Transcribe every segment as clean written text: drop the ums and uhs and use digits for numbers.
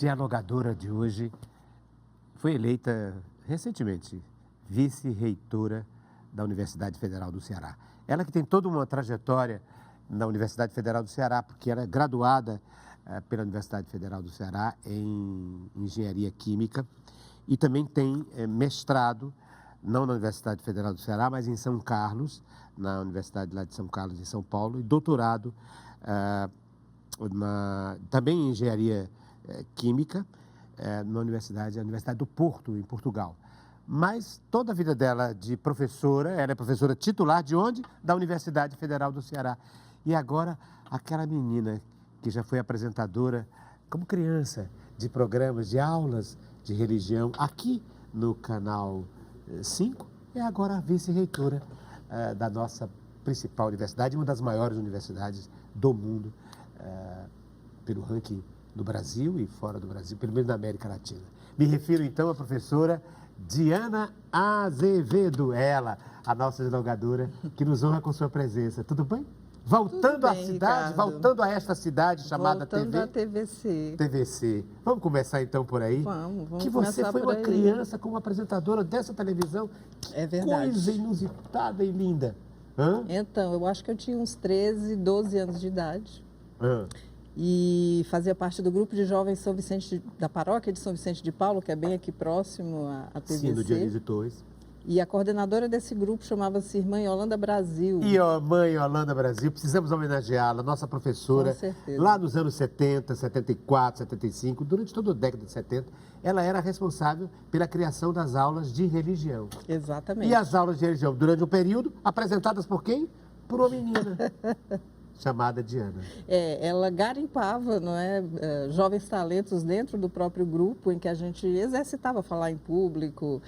dialogadora de hoje foi eleita recentemente vice-reitora da Universidade Federal do Ceará. Ela que tem toda uma trajetória na Universidade Federal do Ceará, porque ela é graduada pela Universidade Federal do Ceará em Engenharia Química e também tem mestrado, não na Universidade Federal do Ceará, mas em São Carlos, na Universidade lá de São Carlos, em São Paulo, e doutorado também em Engenharia Química, na Universidade do Porto, em Portugal. Mas toda a vida dela de professora, ela é professora titular de onde? Da Universidade Federal do Ceará. E agora, aquela menina que já foi apresentadora, como criança, de programas, de aulas de religião, aqui no Canal 5, é agora a vice-reitora da nossa principal universidade, uma das maiores universidades do mundo, pelo ranking do Brasil e fora do Brasil, pelo menos na América Latina. Me refiro, então, à professora Diana Azevedo, ela, a nossa dialogadora, que nos honra com sua presença. Tudo bem? Voltando à cidade, Ricardo. Voltando a esta cidade chamada Voltando à TVC. TVC. Vamos começar então por aí? Vamos que você começar foi por uma aí. criança como apresentadora dessa televisão. Que É verdade. coisa inusitada e linda. Hã? Então, eu acho que eu tinha uns 13, 12 anos de idade. Hã? E fazia parte do grupo de jovens São Vicente, da paróquia de São Vicente de Paulo, que é bem aqui próximo à TVC. Sim, do Dionísio Torres. E a coordenadora desse grupo chamava-se Irmã Yolanda Brasil. E a mãe Yolanda Brasil, precisamos homenageá-la, nossa professora. Com certeza. Lá nos anos 70, 74, 75, durante toda a década de 70, ela era responsável pela criação das aulas de religião. Exatamente. E as aulas de religião, durante um período, apresentadas por quem? Por uma menina chamada Diana. Ela garimpava, não é, jovens talentos dentro do próprio grupo, em que a gente exercitava falar em público,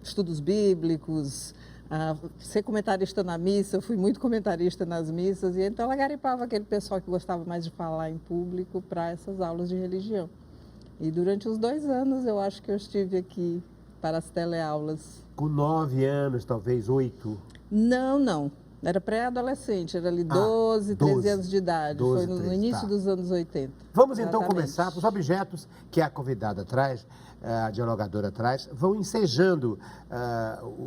estudos bíblicos, ser comentarista na missa. Eu fui muito comentarista nas missas, e então ela garimpava aquele pessoal que gostava mais de falar em público para essas aulas de religião. E durante os 2 anos eu acho que eu estive aqui para as teleaulas. Com 9 anos, talvez 8. Não. Era pré-adolescente, era ali 12, 13 anos de idade. 12, Foi no 13, início tá. dos anos 80. Vamos então Exatamente. começar com os objetos que a convidada traz, a dialogadora traz, vão ensejando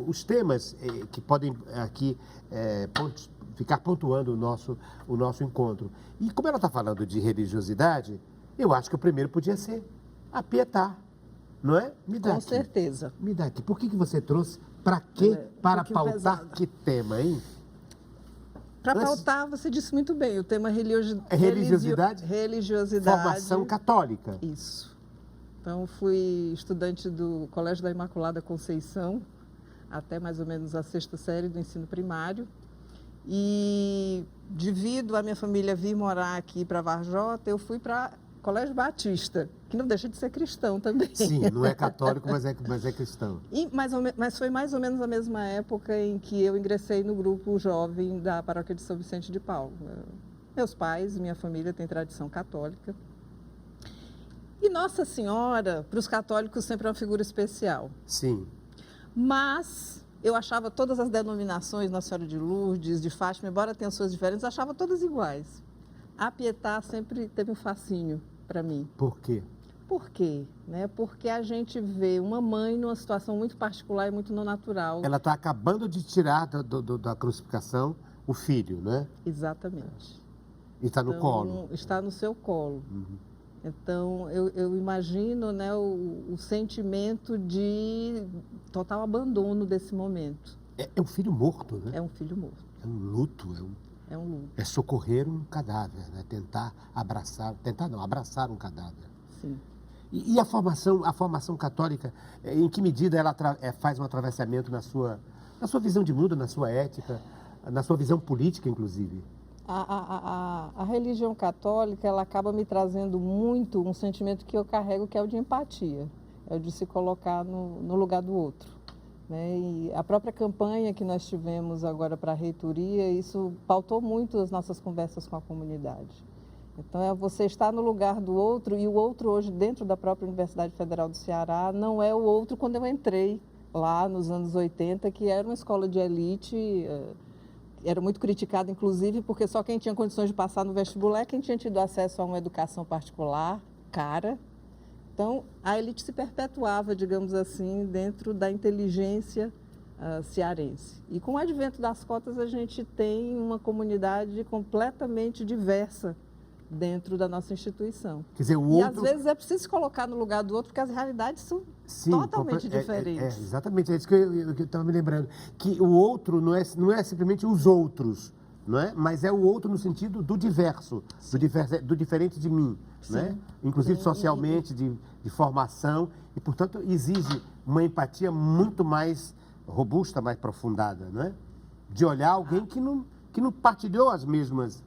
os temas que podem aqui ficar pontuando o nosso encontro. E como ela está falando de religiosidade, eu acho que o primeiro podia ser a Pietà, não é? Me dá Com aqui. certeza. Me dá aqui. Por que você trouxe? Para quê? Para pouquinho pautar pesado. que tema, hein? Para Antes- pautar, você disse muito bem, o tema Religiosidade? Religiosidade. Formação católica. Isso. Então, fui estudante do Colégio da Imaculada Conceição, até mais ou menos a 6ª série do ensino primário. E, devido à minha família vir morar aqui para Varjota, eu fui para Colégio Batista, que não deixa de ser cristão também. Sim, não é católico, mas é cristão. Mas foi mais ou menos a mesma época em que eu ingressei no grupo jovem da paróquia de São Vicente de Paulo. Meus pais, minha família tem tradição católica. E Nossa Senhora, para os católicos, sempre é uma figura especial. Sim. Mas eu achava todas as denominações, Nossa Senhora de Lourdes, de Fátima, embora tenham suas diferentes, eu achava todas iguais. A Pietà sempre teve um fascínio para mim. Por quê? Por quê? Porque a gente vê uma mãe numa situação muito particular e muito não natural. Ela está acabando de tirar da crucificação o filho, né? Exatamente. E está no Então, colo. Está no seu colo. Uhum. Então, eu imagino, o sentimento de total abandono desse momento. É um filho morto, né? É um filho morto. É um luto, É um luto. é socorrer um cadáver, né? Abraçar um cadáver. Sim. E a formação católica, em que medida ela faz um atravessamento na sua visão de mundo, na sua ética, na sua visão política, inclusive? A religião católica, ela acaba me trazendo muito um sentimento que eu carrego, que é o de empatia. É o de se colocar no lugar do outro. E a própria campanha que nós tivemos agora para a reitoria, isso pautou muito as nossas conversas com a comunidade. Então, é você estar no lugar do outro, e o outro hoje, dentro da própria Universidade Federal do Ceará, não é o outro quando eu entrei lá nos anos 80, que era uma escola de elite, era muito criticada, inclusive, porque só quem tinha condições de passar no vestibular é quem tinha tido acesso a uma educação particular, cara. Então, a elite se perpetuava, digamos assim, dentro da inteligência cearense. E com o advento das cotas, a gente tem uma comunidade completamente diversa dentro da nossa instituição. Quer dizer, E às vezes é preciso se colocar no lugar do outro, porque as realidades são totalmente diferentes. Exatamente, é isso que eu estava me lembrando. Que o outro não é simplesmente os outros, não é? Mas é o outro no sentido do diverso, do diferente de mim, né? Inclusive socialmente, de formação, e, portanto, exige uma empatia muito mais robusta, mais aprofundada, não é? De olhar alguém que não partilhou as mesmas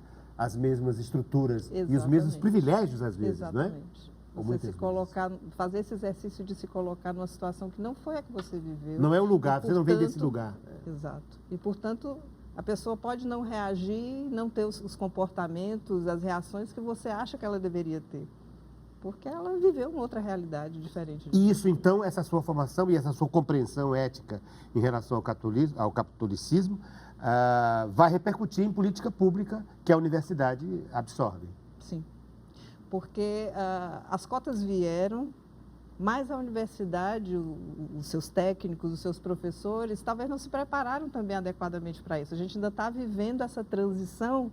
estruturas. Exatamente. E os mesmos privilégios, às vezes, exatamente. Não é? Você se colocar, fazer esse exercício de se colocar numa situação que não foi a que você viveu. Não é o lugar, você não vem desse lugar. Exato. E, portanto, a pessoa pode não reagir, não ter os comportamentos, as reações que você acha que ela deveria ter. Porque ela viveu uma outra realidade diferente. E isso, então, essa sua formação e essa sua compreensão ética em relação ao catolicismo, vai repercutir em política pública que a universidade absorve. Sim, porque as cotas vieram, mas a universidade, os seus técnicos, os seus professores, talvez não se prepararam também adequadamente para isso. A gente ainda está vivendo essa transição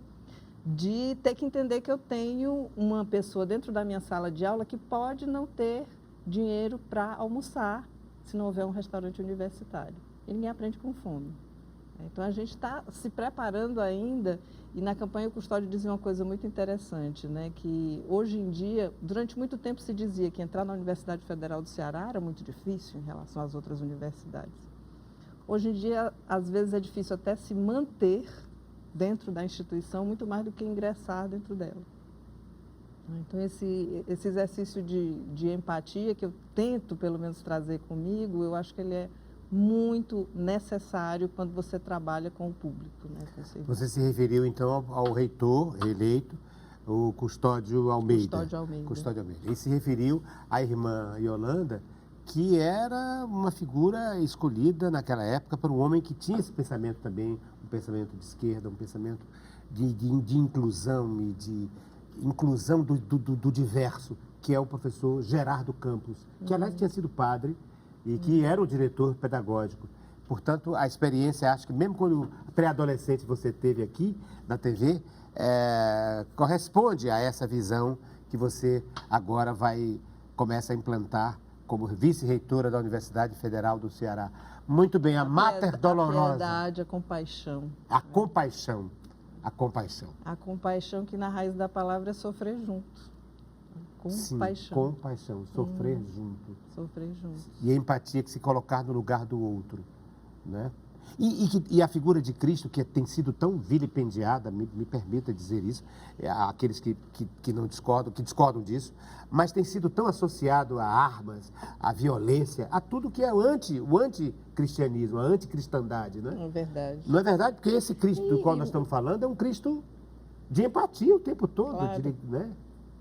de ter que entender que eu tenho uma pessoa dentro da minha sala de aula que pode não ter dinheiro para almoçar se não houver um restaurante universitário. E ninguém aprende com fome. Então, a gente está se preparando ainda, e na campanha o Custódio dizia uma coisa muito interessante, né? Que hoje em dia, durante muito tempo se dizia que entrar na Universidade Federal do Ceará era muito difícil em relação às outras universidades. Hoje em dia, às vezes é difícil até se manter dentro da instituição, muito mais do que ingressar dentro dela. Então, esse exercício de empatia que eu tento, pelo menos, trazer comigo, eu acho que ele é muito necessário quando você trabalha com o público. Né, você se referiu, então, ao reitor reeleito, o Custódio Almeida. Custódio Almeida. E se referiu à irmã Yolanda, que era uma figura escolhida naquela época por um homem que tinha esse pensamento também, um pensamento de esquerda, um pensamento de inclusão e de inclusão do diverso, que é o professor Gerardo Campos, que aliás tinha sido padre e que era o diretor pedagógico. Portanto, a experiência, acho que mesmo quando pré-adolescente você teve aqui na TV, corresponde a essa visão que você agora começa a implantar como vice-reitora da Universidade Federal do Ceará. Muito bem, a Mater Dolorosa. A piedade, a compaixão. A compaixão. A compaixão. A compaixão que na raiz da palavra é sofrer junto. Compaixão. Sim, compaixão, sofrer junto. Sofrer junto. E a empatia que se colocar no lugar do outro, né? E a figura de Cristo, que tem sido tão vilipendiada, me permita dizer isso, aqueles que não discordam, que discordam disso, mas tem sido tão associado a armas, a violência, a tudo que é o anticristianismo, a anticristandade, né? É verdade. Não é verdade? Porque esse Cristo do qual nós estamos falando é um Cristo de empatia o tempo todo, claro. né?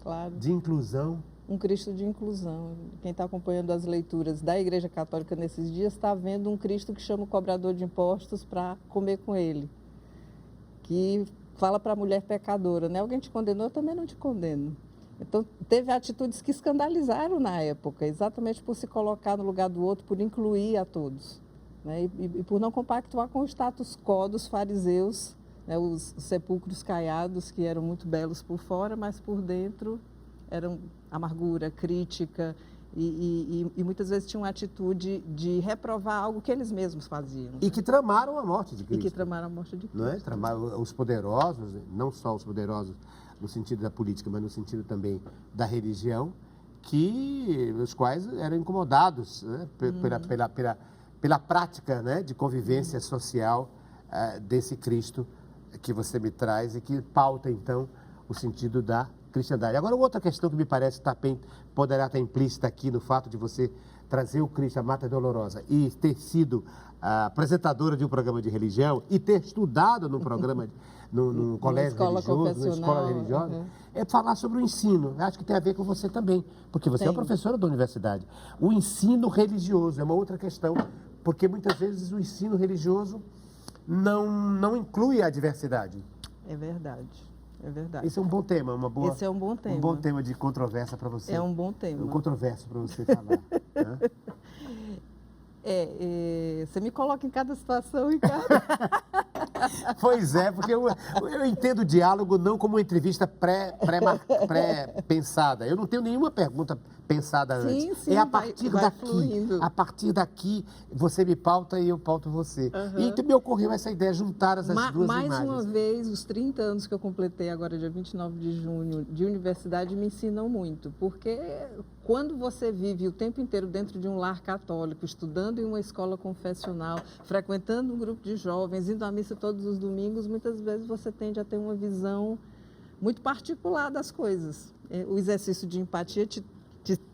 Claro. De inclusão. Um Cristo de inclusão. Quem está acompanhando as leituras da Igreja Católica nesses dias está vendo um Cristo que chama o cobrador de impostos para comer com ele. Que fala para a mulher pecadora, né? Alguém te condenou, eu também não te condeno. Então, teve atitudes que escandalizaram na época, exatamente por se colocar no lugar do outro, por incluir a todos, né? E por não compactuar com o status quo dos fariseus, né? Os sepulcros caiados, que eram muito belos por fora, mas por dentro eram amargura, crítica e muitas vezes tinham uma atitude de reprovar algo que eles mesmos faziam. E que tramaram a morte de Cristo. E que tramaram a morte de Cristo. Não é? Tramaram os poderosos, não só os poderosos no sentido da política, mas no sentido também da religião, os quais eram incomodados, né? Pela prática, né? De convivência social desse Cristo que você me traz e que pauta, então, o sentido da cristandade. Agora, outra questão que me parece poderá estar implícita aqui no fato de você trazer o Cristo, a Mater Dolorosa, e ter sido a apresentadora de um programa de religião e ter estudado num programa, num colégio religioso, numa escola religiosa, é falar sobre o ensino. Acho que tem a ver com você também, porque você é professora da universidade. O ensino religioso é uma outra questão, porque muitas vezes o ensino religioso não inclui a diversidade. É verdade. É verdade. Esse é um bom tema, Esse é um bom tema. Um bom tema de controvérsia para você. É um bom tema. Um controverso para você falar. Né? Você me coloca em cada situação, Ricardo. Pois é, porque eu entendo o diálogo não como uma entrevista pré-pensada. Eu não tenho nenhuma pergunta pensada antes. Sim, é a partir daqui. fluindo. A partir daqui, você me pauta e eu pauto você. E então me ocorreu essa ideia, juntar essas duas imagens. Mais uma vez, os 30 anos que eu completei agora, dia 29 de junho, de universidade, me ensinam muito. Porque quando você vive o tempo inteiro dentro de um lar católico, estudando em uma escola confessional, frequentando um grupo de jovens, indo à missa todos os domingos, muitas vezes você tende a ter uma visão muito particular das coisas. O exercício de empatia te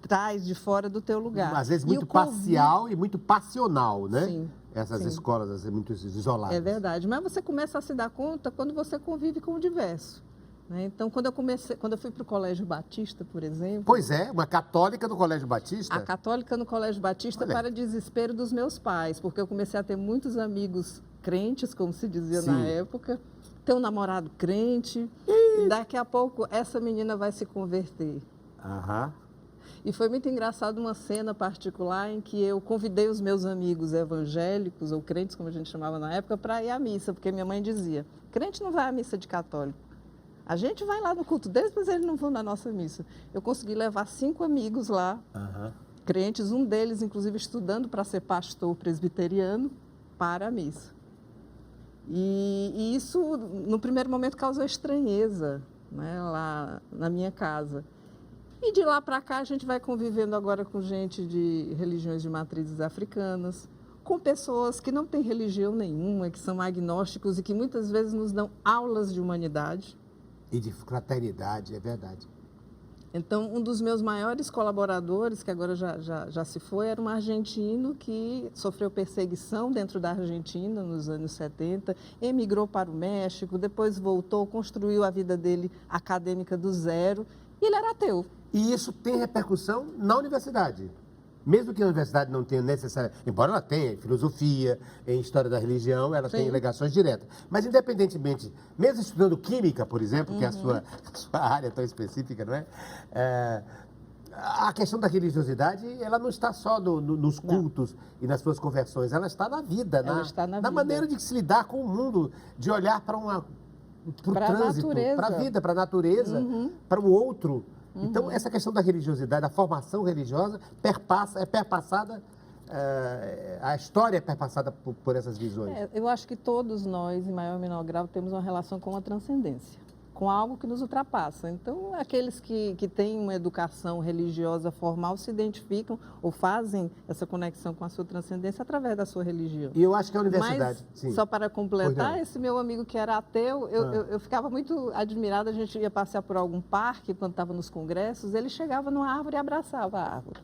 traz de fora do teu lugar. Às vezes muito parcial e muito passional, né? Sim. Essas escolas, às vezes, muito isoladas. É verdade, mas você começa a se dar conta quando você convive com o diverso. Né? Então, quando eu fui para o Colégio Batista, por exemplo... Pois é, uma católica do Colégio Batista? A católica no Colégio Batista, para desespero dos meus pais, porque eu comecei a ter muitos amigos crentes, como se dizia na época, ter um namorado crente, e daqui a pouco essa menina vai se converter. Aham. E foi muito engraçado uma cena particular em que eu convidei os meus amigos evangélicos, ou crentes, como a gente chamava na época, para ir à missa, porque minha mãe dizia, crente não vai à missa de católico. A gente vai lá no culto deles, mas eles não vão na nossa missa. Eu consegui levar 5 amigos lá, crentes, um deles, inclusive, estudando para ser pastor presbiteriano, para a missa. E isso, no primeiro momento, causou estranheza, né, lá na minha casa. E de lá para cá a gente vai convivendo agora com gente de religiões de matrizes africanas, com pessoas que não têm religião nenhuma, que são agnósticos e que muitas vezes nos dão aulas de humanidade. E de fraternidade, é verdade. Então, um dos meus maiores colaboradores, que agora já se foi, era um argentino que sofreu perseguição dentro da Argentina nos anos 70, emigrou para o México, depois voltou, construiu a vida dele acadêmica do zero e ele era ateu. E isso tem repercussão na universidade. Mesmo que a universidade não tenha necessariamente, embora ela tenha em filosofia, em história da religião, ela tem ligações diretas. Mas independentemente, mesmo estudando química, por exemplo, que é a sua área tão específica, não é? A questão da religiosidade, ela não está só nos cultos e nas suas conversões, ela está na vida, na maneira de se lidar com o mundo, de olhar para o trânsito, para a vida, para a natureza, para o outro. Então, essa questão da religiosidade, da formação religiosa, é perpassada, a história é perpassada por essas visões. Eu acho que todos nós, em maior ou menor grau, temos uma relação com a transcendência, com algo que nos ultrapassa. Então, aqueles que têm uma educação religiosa formal se identificam ou fazem essa conexão com a sua transcendência através da sua religião. E eu acho que a universidade... Mas, só para completar, esse meu amigo que era ateu, eu ficava muito admirada, a gente ia passear por algum parque, quando estava nos congressos, ele chegava numa árvore e abraçava a árvore.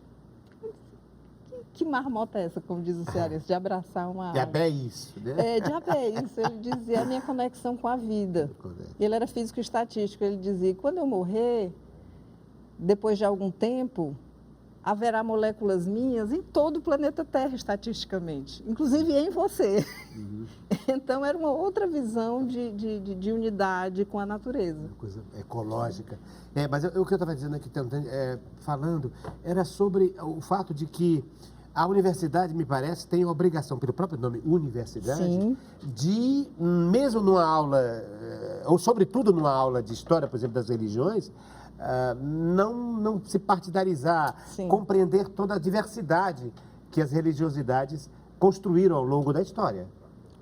Que marmota é essa, como diz o cearense, de abraçar uma árvore? Diabo é isso, né? Diabo é isso. Ele dizia a minha conexão com a vida. Ele era físico estatístico. Ele dizia, quando eu morrer, depois de algum tempo, haverá moléculas minhas em todo o planeta Terra, estatisticamente. Inclusive em você. Então, era uma outra visão de unidade com a natureza. Uma coisa ecológica. Mas o que eu estava dizendo aqui, falando, era sobre o fato de que a universidade, me parece, tem a obrigação, pelo próprio nome universidade, de, mesmo numa aula, ou sobretudo numa aula de história, por exemplo, das religiões, não se partidarizar, compreender toda a diversidade que as religiosidades construíram ao longo da história.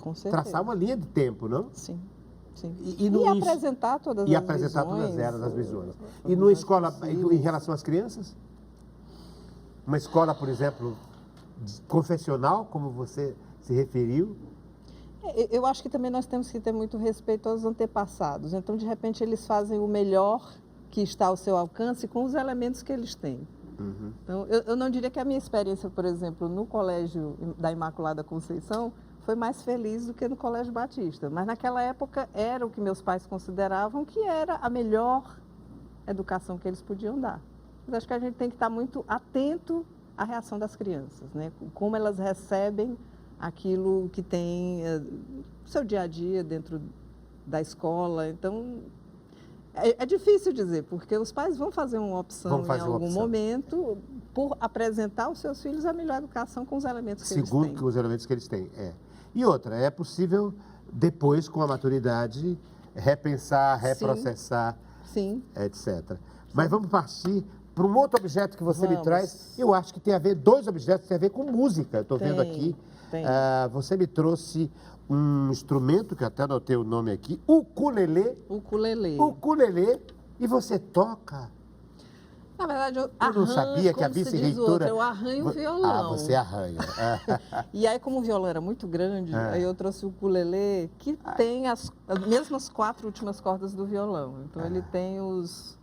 Com certeza. Traçar uma linha de tempo, não? Sim. Sim. E apresentar todas as visões. E apresentar todas elas, as visões. E numa escola, em relação às crianças? Uma escola, por exemplo, confessional, como você se referiu? Eu acho que também nós temos que ter muito respeito aos antepassados. Então, de repente, eles fazem o melhor que está ao seu alcance com os elementos que eles têm. Então, eu não diria que a minha experiência, por exemplo, no Colégio da Imaculada Conceição foi mais feliz do que no Colégio Batista. Mas naquela época era o que meus pais consideravam que era a melhor educação que eles podiam dar. Mas acho que a gente tem que estar muito atento à reação das crianças, né? Como elas recebem aquilo que tem no seu dia a dia dentro da escola. Então, É difícil dizer, porque os pais vão fazer uma opção em algum opção. momento por apresentar aos seus filhos a melhor educação com os elementos que eles Segundo têm. os elementos que eles têm, E outra, é possível, depois, com a maturidade, repensar, reprocessar, Sim. etc. Mas vamos partir para um outro objeto que você me Vamos. traz. Eu acho que tem a ver, dois objetos que têm a ver com música. Estou vendo aqui. Tem. Você me trouxe um instrumento, que eu até anotei o nome aqui, ukulele. Ukulele. Ukulele. E você toca? Na verdade, eu não sabia que a como se diz o vice-reitora... outro, eu arranho o violão. você arranha. E aí, como o violão era muito grande, aí eu trouxe o ukulele, que tem as mesmas 4 últimas cordas do violão. Então, ele tem os...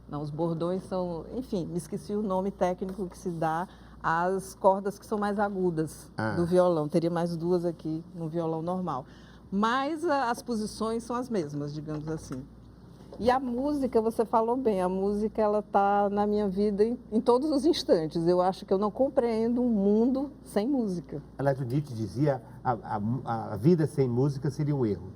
Não, os bordões são... Enfim, me esqueci o nome técnico que se dá às cordas que são mais agudas do violão. Teria mais 2 aqui no violão normal. Mas as posições são as mesmas, digamos assim. E a música, você falou bem, a música ela está na minha vida em todos os instantes. Eu acho que eu não compreendo um mundo sem música. Aliás, o Nietzsche dizia a vida sem música seria um erro.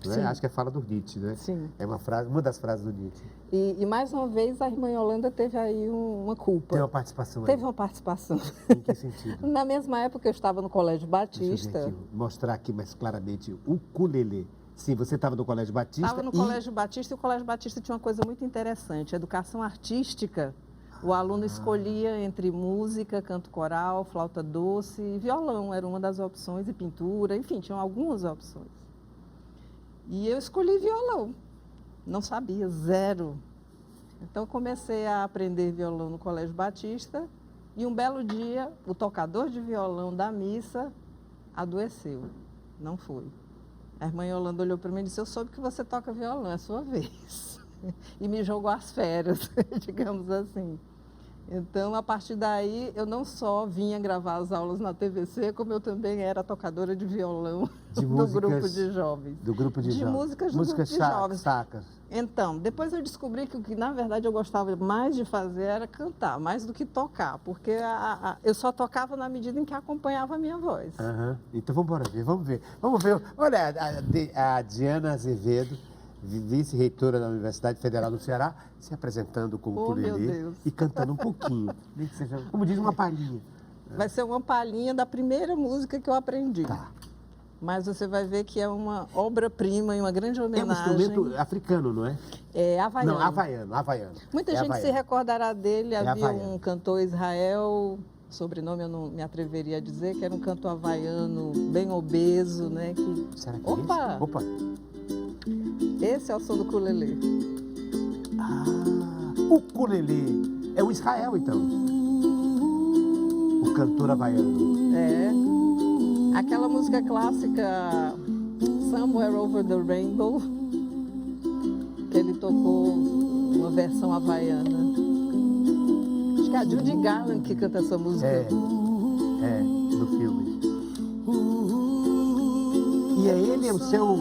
Não é? Acho que é a fala do Nietzsche, né? Sim. É uma das frases do Nietzsche. E mais uma vez a irmã Yolanda teve aí uma culpa. Tem uma participação aí. Teve uma participação. Em que sentido? Na mesma época eu estava no Colégio Deixa eu ver Batista. aqui, mostrar aqui mais claramente o ukulele. Sim, você estava no Colégio Batista. Estava no Colégio Batista e o Colégio Batista tinha uma coisa muito interessante. Educação artística, o aluno escolhia entre música, canto coral, flauta doce e violão. Era uma das opções, e pintura, enfim, tinham algumas opções. E eu escolhi violão. Não sabia, zero. Então comecei a aprender violão no Colégio Batista e um belo dia o tocador de violão da missa adoeceu. Não foi. A irmã Yolanda olhou para mim e disse: eu soube que você toca violão, é a sua vez. E me jogou às feras, digamos assim. Então, a partir daí, eu não só vinha gravar as aulas na TVC, como eu também era tocadora de violão do grupo de jovens. Do grupo de jovens. Músicas do grupo de jovens. Sacas. Então, depois eu descobri que o que, na verdade, eu gostava mais de fazer era cantar, mais do que tocar, porque eu só tocava na medida em que acompanhava a minha voz. Então, vamos ver, vamos ver. Vamos ver. Olha, a Diana Azevedo, vice-reitora da Universidade Federal do Ceará, se apresentando com o ukulele e cantando um pouquinho. Nem que seja, como diz, uma palhinha. Vai ser uma palhinha da primeira música que eu aprendi. Tá. Mas você vai ver que é uma obra-prima e uma grande homenagem. É um instrumento africano, não é? É havaiano. Não, havaiano. Muita gente se recordará dele. Havia havaiano. Um cantor Israel, sobrenome eu não me atreveria a dizer, que era um cantor havaiano bem obeso, né? Será que Opa! é esse? Opa! Esse é o som do ukulele. O ukulele é o Israel, então. O cantor havaiano. É. Aquela música clássica Somewhere Over the Rainbow, que ele tocou uma versão havaiana. Acho que é a Judy Garland que canta essa música. É, no filme. E ele é o seu...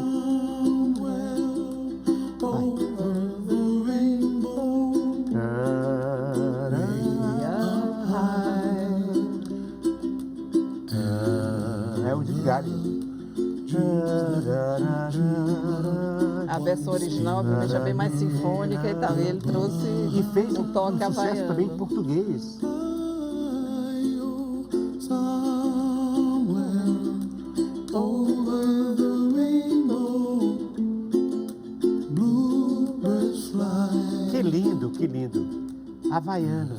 É o Judy Garland. A versão original, obviamente, é bem mais sinfônica e tal. E ele trouxe E fez um toque sucesso havaiano. também em português. Que lindo, que lindo. Havaiano,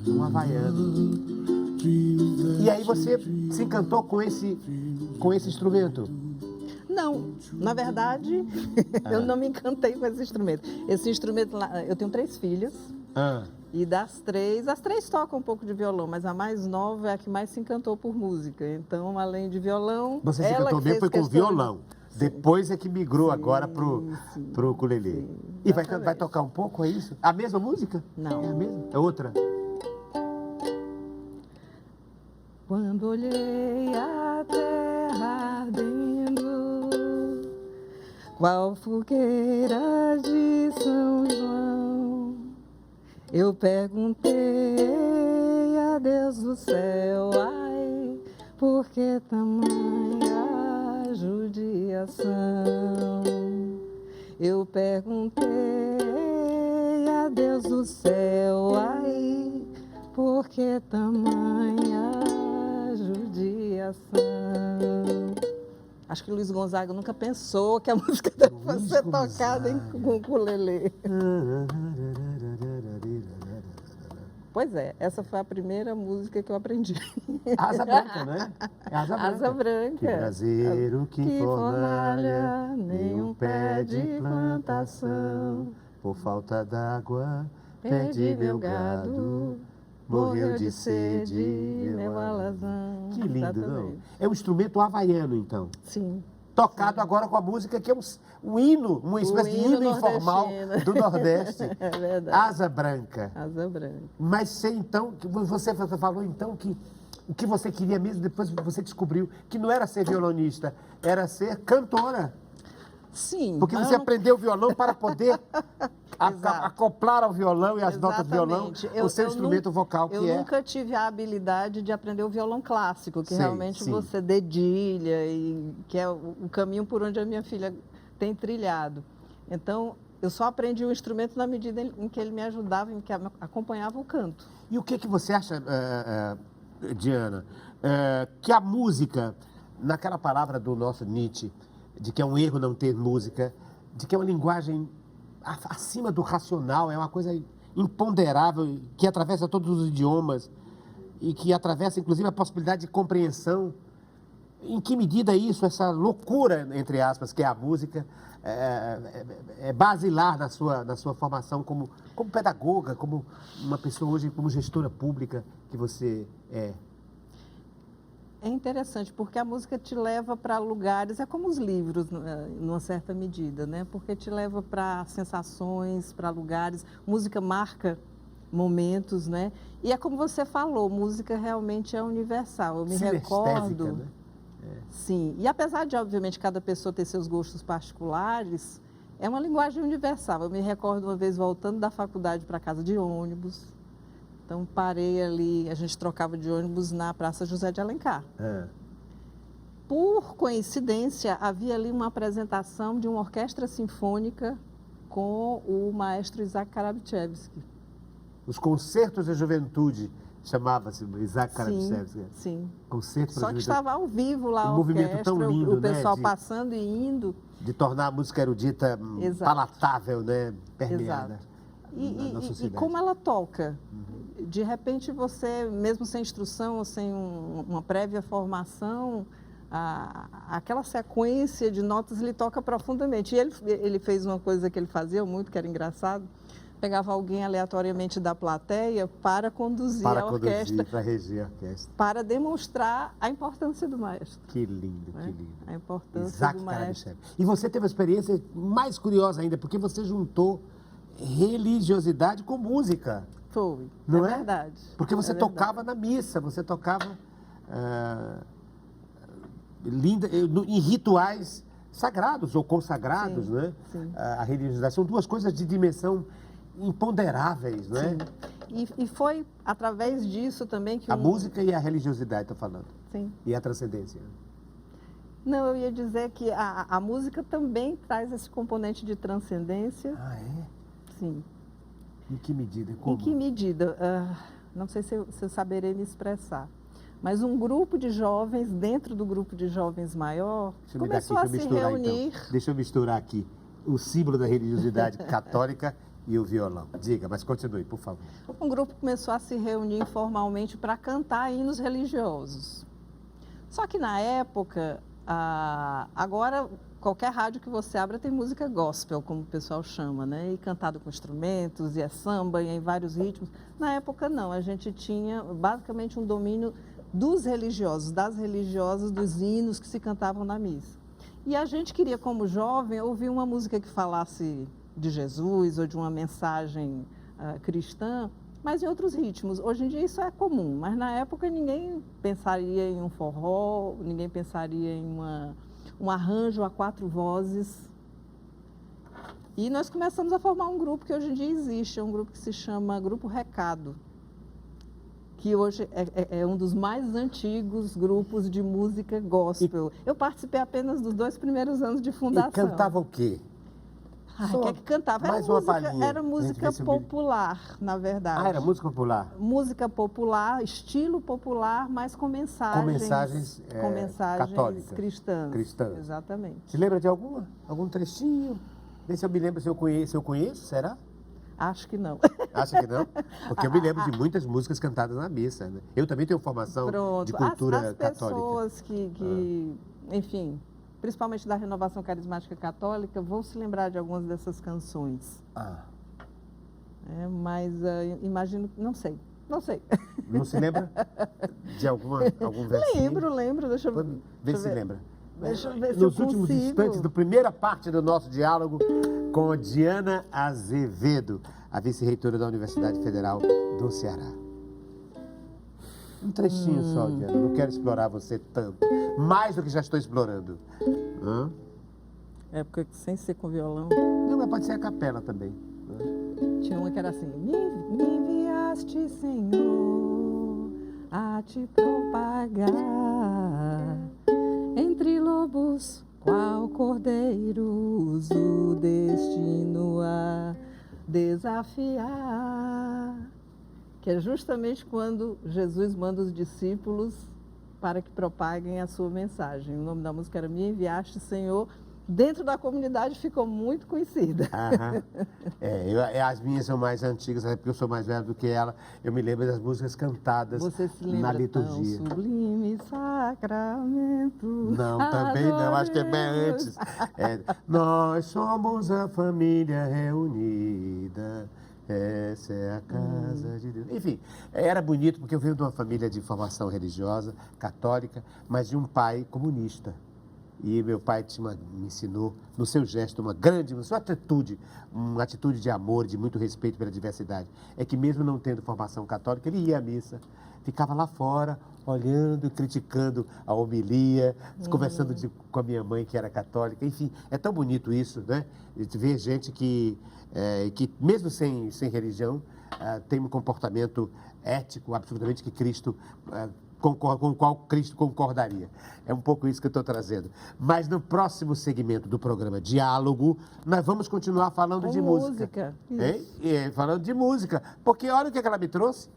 um havaiano. E aí você se encantou com esse instrumento? Não, na verdade, eu não me encantei com esse instrumento. Esse instrumento, eu tenho 3 filhas. E das 3, as 3 tocam um pouco de violão, mas a mais nova é a que mais se encantou por música. Então, além de violão, você se encantou mesmo foi com violão. Depois é que migrou agora pro ukulele. E vai tocar um pouco, é isso? A mesma música? Não. É a mesma? É outra? Quando olhei a terra ardendo, qual fogueira de São João, eu perguntei a Deus do céu, ai, por que tamanha judiação? Eu perguntei céu, ai, por que tamanha judiação? Acho que Luiz Gonzaga nunca pensou que a música deve ser tocada com ukulele. Pois é, essa foi a primeira música que eu aprendi. Asa Branca, né? É Asa Branca. Asa Branca. Que braseiro, que fornalha, nenhum pé de plantação. Por falta d'água, perdi meu gado, morreu de sede meu alazão. Que lindo, não? É um instrumento havaiano, então. Sim. Tocado agora com a música que é um hino, uma espécie de hino informal do Nordeste. É verdade. Asa Branca. Asa Branca. Mas você então, você falou então que o que você queria mesmo, depois você descobriu que não era ser violonista, era ser cantora. Sim. Porque você aprendeu violão para poder acoplar ao violão e as notas do violão o seu instrumento vocal, que eu nunca tive a habilidade de aprender o violão clássico, que realmente você dedilha, e que é o caminho por onde a minha filha tem trilhado. Então, eu só aprendi o instrumento na medida em que ele me ajudava, em que acompanhava o canto. E o que você acha, Diana, que a música, naquela palavra do nosso Nietzsche, de que é um erro não ter música, de que é uma linguagem acima do racional, é uma coisa imponderável, que atravessa todos os idiomas e que atravessa, inclusive, a possibilidade de compreensão. Em que medida isso, essa loucura, entre aspas, que é a música, é basilar na sua formação como pedagoga, como uma pessoa hoje, como gestora pública que você é? É interessante, porque a música te leva para lugares, é como os livros, numa certa medida, né? Porque te leva para sensações, para lugares. Música marca momentos, né? E é como você falou, música realmente é universal. Eu me recordo... Né? Sim, e apesar de, obviamente, cada pessoa ter seus gostos particulares, é uma linguagem universal. Eu me recordo uma vez voltando da faculdade para casa de ônibus. Então, parei ali, a gente trocava de ônibus na Praça José de Alencar. Por coincidência, havia ali uma apresentação de uma orquestra sinfônica com o maestro Isaac Karabichevsky. Os Concertos da Juventude, chamava-se Isaac Karabichevsky. Sim. Concerto para Só que estava ao vivo lá a movimento orquestra, tão lindo, o pessoal né? passando e indo. De tornar a música erudita palatável, né? Permeada. Exato. E como ela toca. De repente você, mesmo sem instrução ou sem uma prévia formação, aquela sequência de notas lhe toca profundamente. E ele fez uma coisa que ele fazia muito, que era engraçado, pegava alguém aleatoriamente da plateia para conduzir a orquestra. Para reger a orquestra. Para demonstrar a importância do maestro. Que lindo, né? Que lindo. A importância Isaac do maestro. E você teve uma experiência mais curiosa ainda, porque você juntou religiosidade com música. Foi, não é verdade. Porque você tocava na missa, você tocava em rituais sagrados ou consagrados, sim, né? Sim. A religiosidade são duas coisas de dimensão imponderáveis, né? E foi através disso também que... A música e a religiosidade, estou falando. Sim. E a transcendência. Não, eu ia dizer que a música também traz esse componente de transcendência. Ah, é? Sim. Em que medida? Como? Em que medida? Não sei se eu saberei me expressar. Mas um grupo de jovens, dentro do grupo de jovens maior, começou a se reunir... Então. Deixa eu misturar aqui o símbolo da religiosidade católica e o violão. Diga, mas continue, por favor. Um grupo começou a se reunir informalmente para cantar hinos religiosos. Só que na época, agora qualquer rádio que você abra tem música gospel, como o pessoal chama, né? E cantado com instrumentos, e é samba, e é em vários ritmos. Na época não, a gente tinha basicamente um domínio dos religiosos, das religiosas, dos hinos que se cantavam na missa. E a gente queria, como jovem, ouvir uma música que falasse de Jesus ou de uma mensagem cristã, mas em outros ritmos. Hoje em dia isso é comum, mas na época ninguém pensaria em um forró, ninguém pensaria em um arranjo a 4 vozes. E nós começamos a formar um grupo que hoje em dia existe, é um grupo que se chama Grupo Recado, que hoje é um dos mais antigos grupos de música gospel. Eu participei apenas dos 2 primeiros anos de fundação. E cantava o quê? O que é que cantava? Mais uma palhinha. Era música popular, na verdade. Ah, era música popular? Música popular, estilo popular, mas com mensagens. Com mensagens católicas, cristãs. Exatamente. Se lembra de alguma? Algum trechinho? Vê se eu me lembro, se eu conheço, será? Acho que não. Acha que não? Porque eu me lembro de muitas músicas cantadas na missa, né? Eu também tenho formação de cultura católica. As pessoas enfim, principalmente da Renovação Carismática Católica, vão se lembrar de algumas dessas canções. Mas imagino, não sei. Não se lembra de algum versinho? Lembro, deixa eu ver. Vê se lembra. Deixa eu ver se Nos eu últimos consigo. instantes da primeira parte do nosso diálogo com a Diana Azevedo, a vice-reitora da Universidade Federal do Ceará. Um trechinho só, Diana. Não quero explorar você tanto. Mais do que já estou explorando. Porque sem ser com violão. Não, mas pode ser a capela também. Tinha uma que era assim. Me enviaste, Senhor, a te propagar entre lobos, qual cordeiros, o destino a desafiar. Que é justamente quando Jesus manda os discípulos para que propaguem a sua mensagem. O nome da música era Me Enviaste, Senhor. Dentro da comunidade ficou muito conhecida. As minhas são mais antigas, porque eu sou mais velho do que ela. Eu me lembro das músicas cantadas na liturgia. Tão sublime sacramento. Não, também não, acho que é bem antes. Nós somos a família reunida. Essa é a casa de Deus. Enfim, era bonito porque eu venho de uma família de formação religiosa, católica, mas de um pai comunista. E meu pai me ensinou, no seu gesto, uma atitude de amor, de muito respeito pela diversidade. É que mesmo não tendo formação católica, ele ia à missa, ficava lá fora, olhando, criticando a homilia, conversando com a minha mãe, que era católica. Enfim, é tão bonito isso, né? De ver gente que mesmo sem religião, tem um comportamento ético, absolutamente que Cristo... com o qual Cristo concordaria. É um pouco isso que eu estou trazendo. Mas no próximo segmento do programa Diálogo, nós vamos continuar falando de música. Falando de música. Porque olha o que ela me trouxe.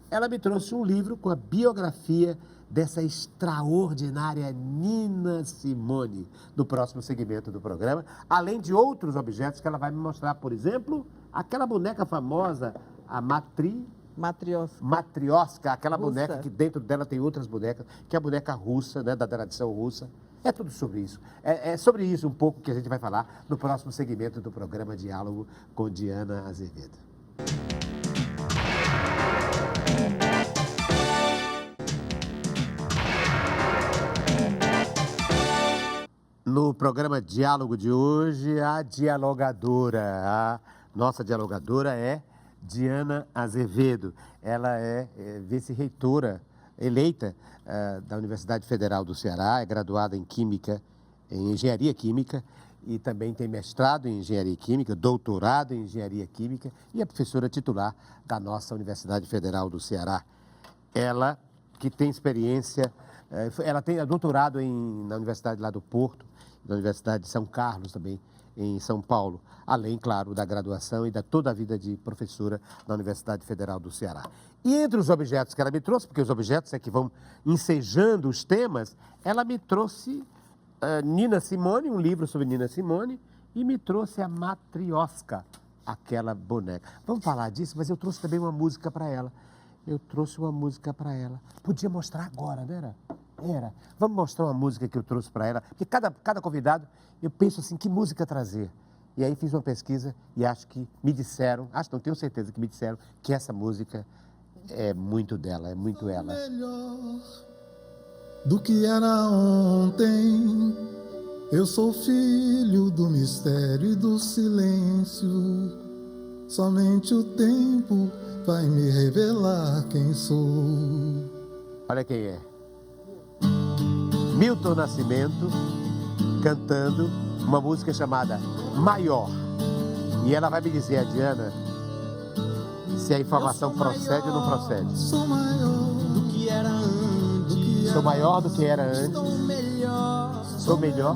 Ela me trouxe um livro com a biografia dessa extraordinária Nina Simone, no próximo segmento do programa, além de outros objetos que ela vai me mostrar. Por exemplo, aquela boneca famosa, a Matrioska, aquela russa. Boneca que dentro dela tem outras bonecas, que é a boneca russa, né, da tradição russa. É tudo sobre isso. É sobre isso um pouco que a gente vai falar no próximo segmento do programa Diálogo com Diana Azevedo. No programa Diálogo de hoje, a nossa dialogadora é Diana Azevedo. Ela é vice-reitora eleita da Universidade Federal do Ceará, é graduada em Engenharia Química e também tem mestrado em Engenharia Química, doutorado em Engenharia Química e é professora titular da nossa Universidade Federal do Ceará. Ela que tem experiência, ela tem doutorado na Universidade lá do Porto, na Universidade de São Carlos também, em São Paulo, além, claro, da graduação e da toda a vida de professora na Universidade Federal do Ceará. E entre os objetos que ela me trouxe, porque os objetos é que vão ensejando os temas, ela me trouxe Nina Simone, um livro sobre Nina Simone, e me trouxe a Matrioska, aquela boneca. Vamos falar disso, mas eu trouxe também uma música para ela. Podia mostrar agora, não era? Era. Vamos mostrar uma música que eu trouxe para ela, porque cada convidado, eu penso assim, que música trazer? E aí fiz uma pesquisa e não tenho certeza que me disseram que essa música é muito dela, é muito ela. Melhor do que era ontem, eu sou filho do mistério e do silêncio, somente o tempo vai me revelar quem sou. Olha quem é. Milton Nascimento cantando uma música chamada Maior. E ela vai me dizer, a Diana, se a informação procede ou não procede. Sou maior do que era antes. Sou maior do que era antes. Sou melhor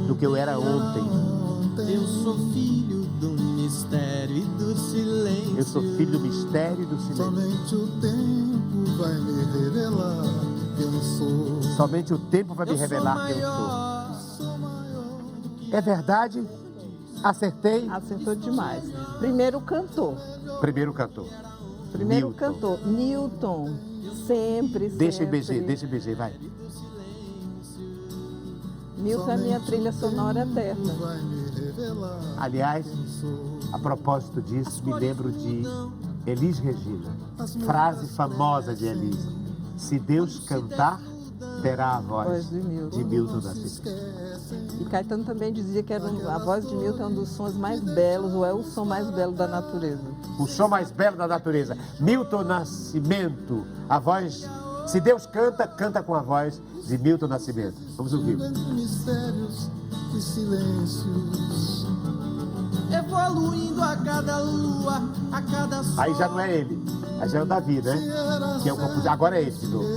do que eu era ontem. Eu sou filho do mistério e do silêncio. Eu sou filho do mistério e do silêncio. Somente o tempo vai me revelar quem sou. Somente o tempo vai me Eu sou revelar quem eu maior. sou. É verdade? Acertei? Acertou demais. Primeiro cantor. Primeiro cantor. Primeiro Milton. cantor. Milton. Sempre, Deixa eu sempre. BG, vai. Milton é minha trilha sonora eterna. Vai me revelar Aliás, quem sou. a propósito disso, me lembro de Elis Regina. Frase famosa de Elis. Se Deus cantar, terá a voz Voz de Milton. de Milton Nascimento. E Caetano também dizia que a voz de Milton é um dos sons mais belos, ou é o som mais belo da natureza. O som mais belo da natureza. Milton Nascimento. A voz... Se Deus canta, canta com a voz de Milton Nascimento. Vamos ouvir. Entre mistérios e silêncios. Evoluindo a cada lua, a cada sol. Aí já não é ele. Aí já é o Davi, né? Que é o compositor. Agora é ele de novo.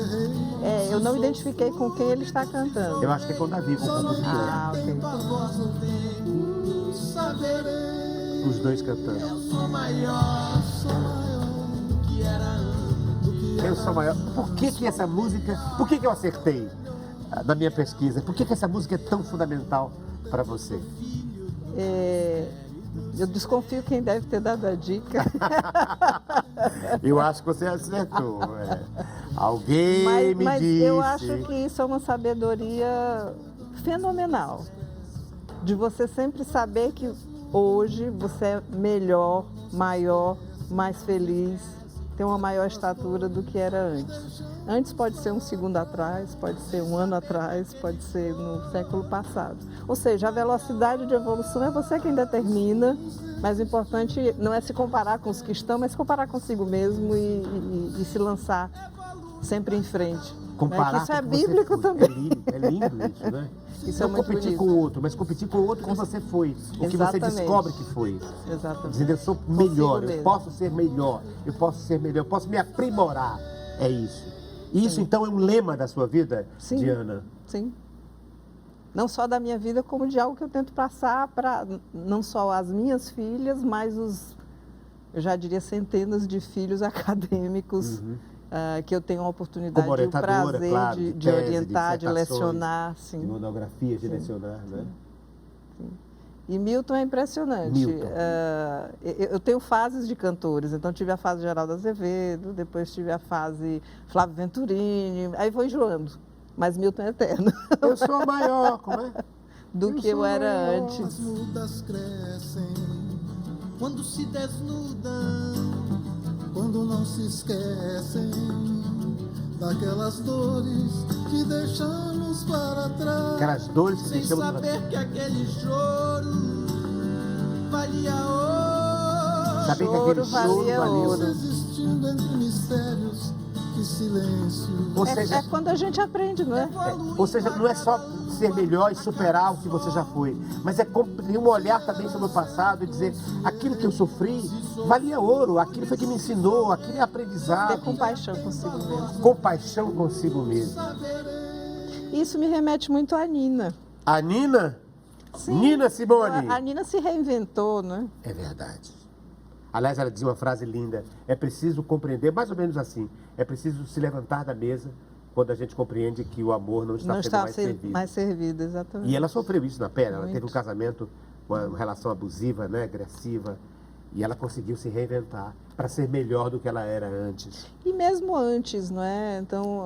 Eu não identifiquei com quem ele está cantando. Eu acho que é com o Davi, com o compositor. Ah, ok. Tendo a voz no tempo, saberei. Os dois cantando. Eu sou maior do que era antes. Eu sou maior. Por que essa música... Por que eu acertei na minha pesquisa? Por que essa música é tão fundamental para você? Eu desconfio quem deve ter dado a dica. Eu acho que você acertou. Alguém me mas disse... eu acho que isso é uma sabedoria fenomenal. De você sempre saber que hoje você é melhor, maior, mais feliz, tem uma maior estatura do que era antes. Antes pode ser um segundo atrás, pode ser um ano atrás, pode ser no século passado. Ou seja, a velocidade de evolução é você quem determina, mas o importante não é se comparar com os que estão, mas se comparar consigo mesmo e se lançar sempre em frente. Comparar Isso é com o que você bíblico foi. também. É lindo isso, né? Isso é Não muito competir bonito. com o outro, mas competir com o outro que você foi. O que você Exatamente. descobre que foi. Exatamente. Dizendo, eu sou melhor, eu mesmo. posso ser melhor, eu posso me aprimorar. É isso. E isso, então, é um lema da sua vida, Sim. Diana? Sim. Não só da minha vida, como de algo que eu tento passar para não só as minhas filhas, mas eu já diria, centenas de filhos acadêmicos que eu tenho a oportunidade Como e o orientadora, prazer claro, de tese, orientar, de dissertações, lecionar. De Sim. monografia, de lecionar, né? E Milton é impressionante. Milton. Eu tenho fases de cantores, então tive a fase Geraldo Azevedo, depois tive a fase Flávio Venturini, aí vou enjoando. Mas Milton é eterno, Eu sou maior, como é? do que eu era antes. As mudas crescem Quando se desnudam, quando não se esquecem daquelas dores que deixamos para trás. Aquelas dores que sem deixamos... saber que aquele choro valia ouro. Saber que Choro aquele choro valia valia ouro. Existindo entre mistérios e silêncios. Ou seja, É quando a gente aprende, não é? ou seja, não é só ser melhor e superar o que você já foi, mas é ter um olhar também sobre o passado e dizer, aquilo que eu sofri valia ouro, aquilo foi que me ensinou, aquilo é Ter aprendizado. compaixão consigo mesmo. Compaixão consigo mesmo. Isso me remete muito à Nina. A Nina? Sim. Nina Simone. A Nina se reinventou, né? É verdade. Aliás, ela dizia uma frase linda, é preciso compreender, mais ou menos assim, é preciso se levantar da mesa quando a gente compreende que o amor não está Não sendo está mais servido. mais servida, exatamente. E ela sofreu isso na pele, ela Muito. teve um casamento, uma relação abusiva, né, agressiva, e ela conseguiu se reinventar para ser melhor do que ela era antes. E mesmo antes, não é? Então,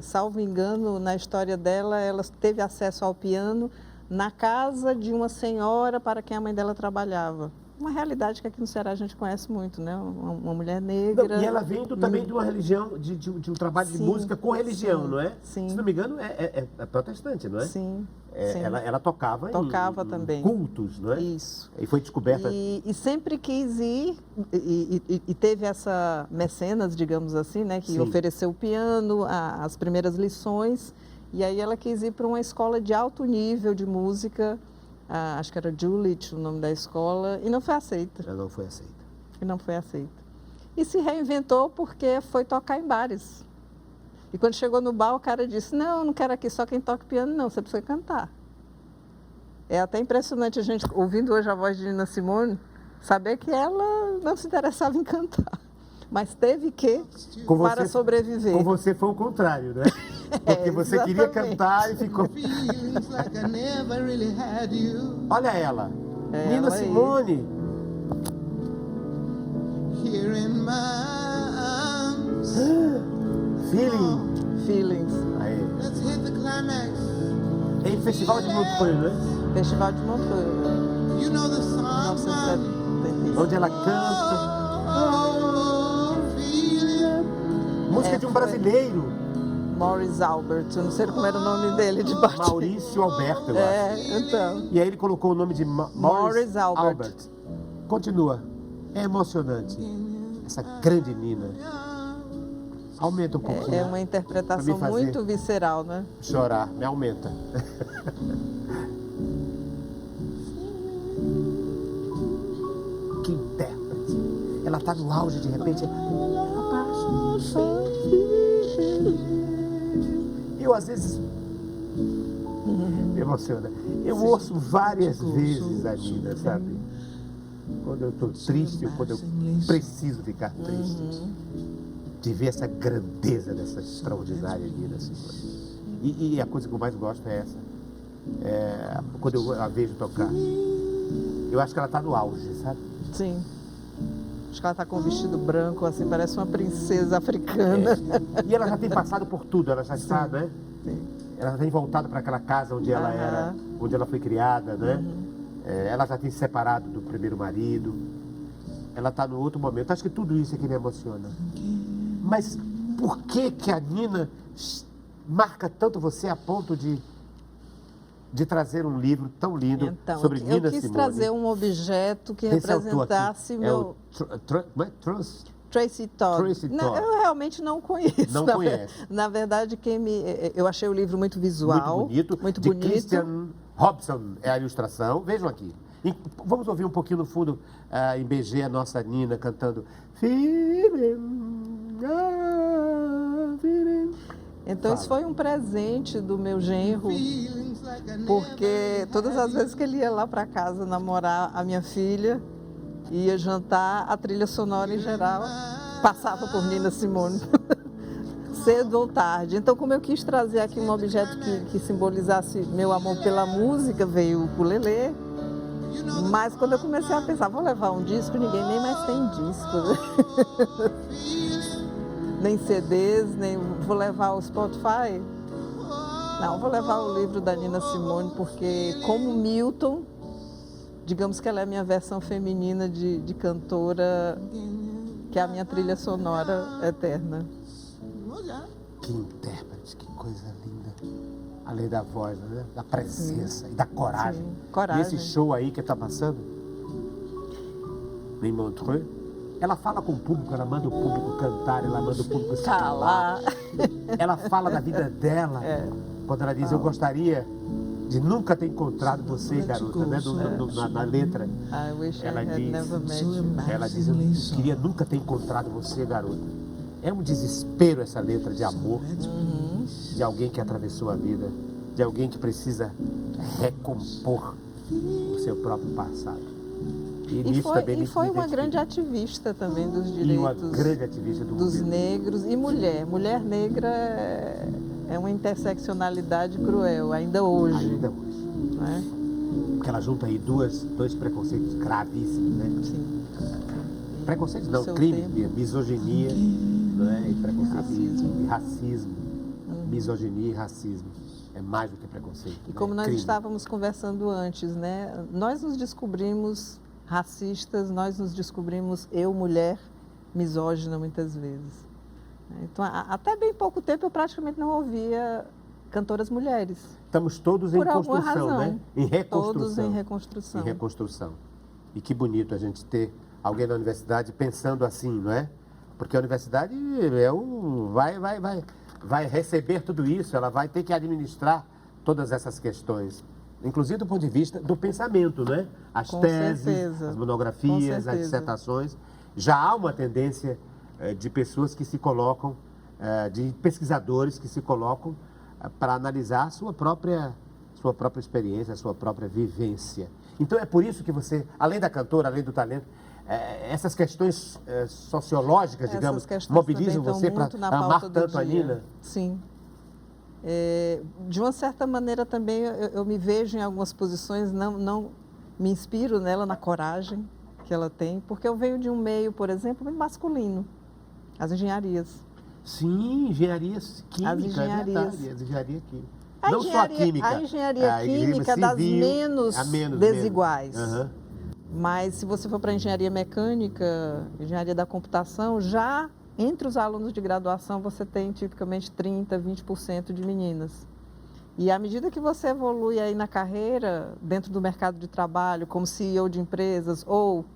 salvo engano, na história dela, ela teve acesso ao piano na casa de uma senhora para quem a mãe dela trabalhava. Uma realidade que aqui no Ceará a gente conhece muito, né? Uma mulher negra. Não, e ela vem também de uma religião, de um trabalho de Sim, música com religião, sim, não é? sim. Se não me engano, é protestante, não é? Sim, sim. Ela tocava em também. cultos, não é? Isso. E foi descoberta... E sempre quis ir, e teve essa mecenas, digamos assim, né? Que Sim. ofereceu o piano, as primeiras lições. E aí ela quis ir para uma escola de alto nível de música, acho que era Juliet o nome da escola, e não foi aceita. Ela não foi aceita. E não foi aceita. E se reinventou porque foi tocar em bares. E quando chegou no bar, o cara disse, não quero aqui só quem toca piano, não, você precisa cantar. É até impressionante a gente, ouvindo hoje a voz de Nina Simone, saber que ela não se interessava em cantar. Mas teve que para sobreviver. Com você foi o contrário, né? Porque você queria cantar e ficou... Feelings like I never really had you. Olha ela, Nina Ela aí. Simone. Here in my arms. Feeling. Feelings. Aí. Let's hit the climax. Em Festival de Montreux, né? Festival de Montreux, You know the song, man. 1975. Onde ela canta. Oh, feeling. Música de um brasileiro, Maurice Albert, eu não sei como era o nome dele de baixo. Maurício Alberto, eu acho. Então. E aí ele colocou o nome de Maurice Albert. Continua. É emocionante. Essa grande Nina. Aumenta um pouquinho. É uma interpretação Pra me fazer muito visceral, né? chorar. Me aumenta. Que intérprete. Ela tá no auge, de repente. Eu, às vezes, me emociona. Eu ouço várias vezes a Nina, sabe? Quando eu estou triste ou quando eu preciso ficar triste. De ver essa grandeza dessa extraordinária Nina Simone. E a coisa que eu mais gosto é essa. Quando eu a vejo tocar. Eu acho que ela está no auge, sabe? Sim. Acho que ela está com um vestido branco, assim, parece uma princesa africana. E ela já tem passado por tudo, ela já está, né? Sim. Ela já tem voltado para aquela casa onde ela era, onde ela foi criada, né? Ela já tem se separado do primeiro marido. Ela está no outro momento. Acho que tudo isso é que me emociona. Mas por que que a Nina marca tanto você a ponto de trazer um livro tão lindo Então, sobre Nina Simone? eu quis trazer um objeto que Esse autor representasse aqui meu... Tracy Tracy Todd. Não, Todd. eu realmente não conheço. Não conhece. Na verdade, eu achei o livro muito visual, muito de bonito. Christian Hobson é a ilustração. Vejam aqui. Vamos ouvir um pouquinho no fundo em BG a nossa Nina cantando Feeling, feeling. Então, isso foi um presente do meu genro, porque todas as vezes que ele ia lá para casa namorar a minha filha, ia jantar, a trilha sonora em geral passava por Nina Simone, cedo ou tarde. Então, como eu quis trazer aqui um objeto que simbolizasse meu amor pela música, veio o ukulele. Mas quando eu comecei a pensar, vou levar um disco, ninguém nem mais tem disco, né? Nem CDs, nem vou levar o Spotify. Não, vou levar o livro da Nina Simone, porque como Milton, digamos que ela é a minha versão feminina de cantora, que é a minha trilha sonora eterna. Que intérprete, que coisa linda. Além da voz, né? Da presença e da coragem. Sim, coragem. E esse show aí que está passando em Montreux, ela fala com o público, ela manda o público cantar, ela manda o público se calar. Ela fala da vida dela. Quando ela diz, eu gostaria de nunca ter encontrado você, garota, né? Na letra. I wish I had never met you. Ela diz, eu queria nunca ter encontrado você, garota. É um desespero essa letra de amor, de alguém que atravessou a vida, de alguém que precisa recompor o seu próprio passado. E foi uma grande ativista também dos direitos e uma grande ativista dos negros e mulher. Mulher negra é uma interseccionalidade cruel, ainda hoje. Ainda hoje. Né? Porque ela junta aí dois preconceitos gravíssimos, né? Sim. Preconceitos não, crime, misoginia, né? E preconceito e racismo. Misoginia e racismo. É mais do que preconceito. E como nós estávamos conversando antes, né? Nós nos descobrimos racistas, nós nos descobrimos, eu, mulher, misógina muitas vezes. Então, até bem pouco tempo eu praticamente não ouvia cantoras mulheres. Estamos todos em construção, razão, né? Em reconstrução. Todos em reconstrução. Em reconstrução. E que bonito a gente ter alguém na universidade pensando assim, não é? Porque a universidade vai receber tudo isso, ela vai ter que administrar todas essas questões. Inclusive do ponto de vista do pensamento, né? As teses, as monografias, as dissertações. Já há uma tendência de pessoas que se colocam, de pesquisadores que se colocam para analisar sua própria sua própria experiência, a sua própria vivência. Então é por isso que você, além da cantora, além do talento, essas questões sociológicas, digamos, mobilizam você para amar tanto a Nina? Sim. De uma certa maneira também eu me vejo em algumas posições, não me inspiro nela, na coragem que ela tem, porque eu venho de um meio, por exemplo, muito masculino, as engenharias. Sim, engenharias químicas, as engenharias. As engenharia química. Não só a química. A engenharia química das menos desiguais. Uhum. Mas se você for para a engenharia mecânica, engenharia da computação, já entre os alunos de graduação você tem tipicamente 30%, 20% de meninas. E à medida que você evolui aí na carreira, dentro do mercado de trabalho, como CEO de empresas ou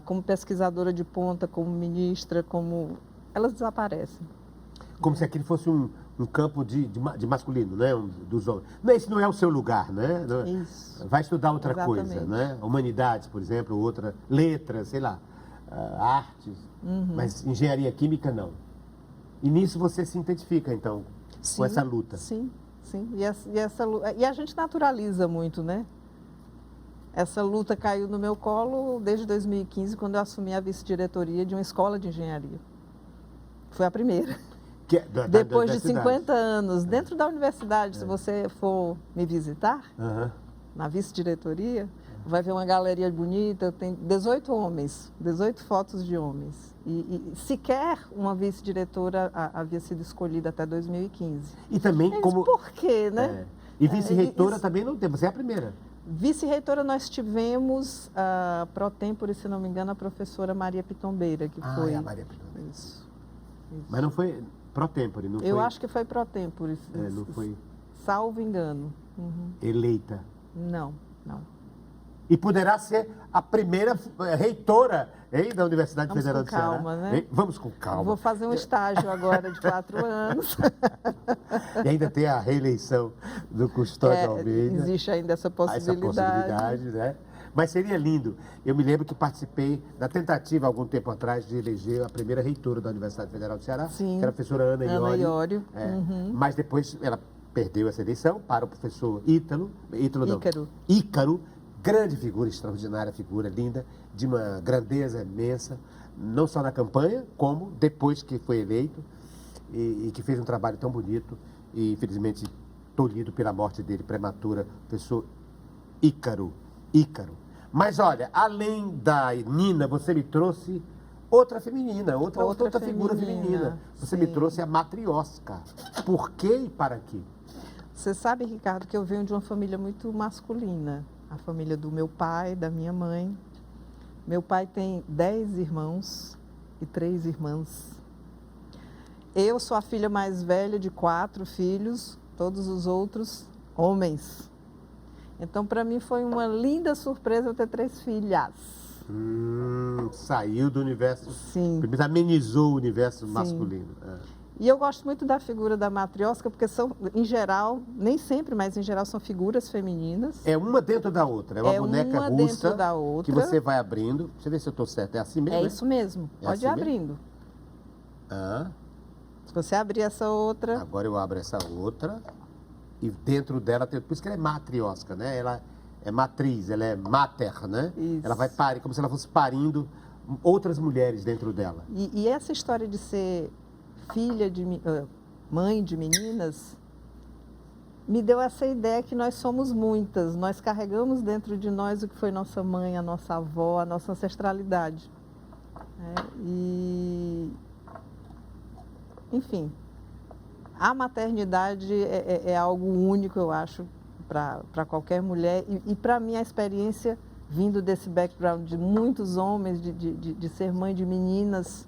como pesquisadora de ponta, como ministra, elas desaparecem. Como se aquele fosse um campo de masculino, né? Dos homens. Esse não é o seu lugar, né? Isso. Vai estudar outra Exatamente. Coisa, né? Humanidades, por exemplo, outra, letras, sei lá, artes. Uhum. Mas engenharia química, não. E nisso você se identifica, então, sim, com essa luta. Sim, sim. E a gente naturaliza muito, né? Essa luta caiu no meu colo desde 2015, quando eu assumi a vice-diretoria de uma escola de engenharia. Foi a primeira. Depois de 50 anos, dentro da universidade, se você for me visitar, na vice-diretoria, vai ver uma galeria bonita, tem 18 homens, 18 fotos de homens. E sequer uma vice-diretora havia sido escolhida até 2015. E também como... Por quê, né? E vice-reitora também não tem, você é a primeira. Vice-reitora nós tivemos, pro tempore, se não me engano, a professora Maria Pitombeira, que foi... a Maria Pitombeira. Isso. Mas não foi pro tempore, não foi? Eu acho que foi pro tempore. Não foi... Salvo engano. Uhum. Eleita. Não. E poderá ser a primeira reitora da Universidade Federal do Ceará. Vamos com calma, né? Vamos com calma. Vou fazer um estágio agora de 4 anos. E ainda tem a reeleição do Custódio Almeida. Existe ainda essa possibilidade. Né? Mas seria lindo. Eu me lembro que participei da tentativa, algum tempo atrás, de eleger a primeira reitora da Universidade Federal do Ceará, Sim, que era a professora Ana Iório. Uhum. Mas depois ela perdeu essa eleição para o professor Ícaro. Grande figura, extraordinária figura, linda, de uma grandeza imensa, não só na campanha, como depois que foi eleito, e que fez um trabalho tão bonito, e infelizmente tolhido pela morte dele prematura, o professor Ícaro. Mas olha, além da Nina, você me trouxe outra feminina, outra figura feminina. Você me trouxe a Matrioska. Por quê e para quê? Você sabe, Ricardo, que eu venho de uma família muito masculina. A família do meu pai, da minha mãe. Meu pai tem 10 irmãos e 3 irmãs. Eu sou a filha mais velha de 4 filhos, todos os outros homens. Então, para mim, foi uma linda surpresa eu ter 3 filhas. Saiu do universo. Sim. Amenizou o universo Sim. masculino. E eu gosto muito da figura da matrioska, porque são, em geral, nem sempre, mas em geral são figuras femininas. É uma dentro da outra, é uma boneca uma russa dentro da outra. que você vai abrindo. Deixa eu ver se eu estou certo, é assim mesmo? É isso mesmo, pode ir abrindo. Se você abrir essa outra... Agora eu abro essa outra e dentro dela tem... Por isso que ela é matrioska, né? Ela é matriz, ela é mater, né? Isso. Ela vai parir, como se ela fosse parindo outras mulheres dentro dela. E essa história de ser mãe de meninas, me deu essa ideia que nós somos muitas, nós carregamos dentro de nós o que foi nossa mãe, a nossa avó, a nossa ancestralidade. Enfim, a maternidade é algo único, eu acho, para qualquer mulher. E para mim, a experiência, vindo desse background de muitos homens, de ser mãe de meninas,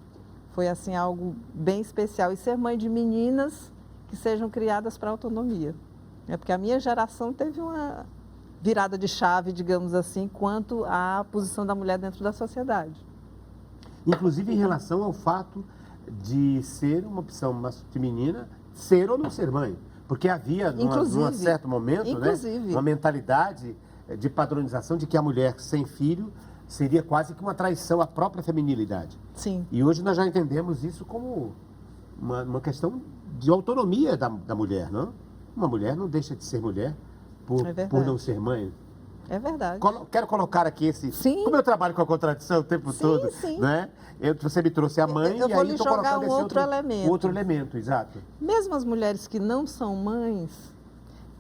foi assim algo bem especial. E ser mãe de meninas que sejam criadas para a autonomia. Porque a minha geração teve uma virada de chave, digamos assim, quanto à posição da mulher dentro da sociedade. Inclusive em relação ao fato de ser uma opção feminina, ser ou não ser mãe. Porque havia, num certo momento, né, uma mentalidade de padronização de que a mulher sem filho seria quase que uma traição à própria feminilidade. Sim. E hoje nós já entendemos isso como uma questão de autonomia da mulher, não? Uma mulher não deixa de ser mulher verdade. por não ser mãe? É verdade. Quero colocar aqui esse... Sim. Como eu trabalho com a contradição o tempo todo, sim. né? Você me trouxe a mãe Eu e vou aí lhe estou jogar colocando um esse outro elemento. outro elemento, exato. Mesmo as mulheres que não são mães,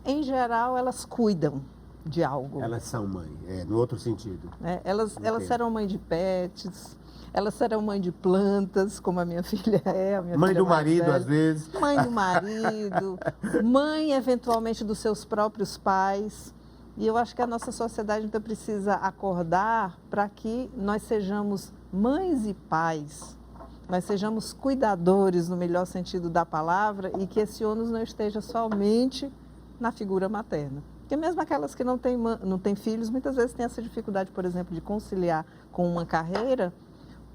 em geral, elas cuidam de algo. Elas são mãe, no outro sentido. Né? Elas Entendo. serão mãe de pets, elas serão mãe de plantas, como a minha filha é. A minha Mãe filha do mais marido, velha. às vezes. Mãe do marido, mãe, eventualmente, dos seus próprios pais. E eu acho que a nossa sociedade então precisa acordar para que nós sejamos mães e pais, nós sejamos cuidadores no melhor sentido da palavra e que esse ônus não esteja somente na figura materna. Porque mesmo aquelas que não têm filhos, muitas vezes têm essa dificuldade, por exemplo, de conciliar com uma carreira,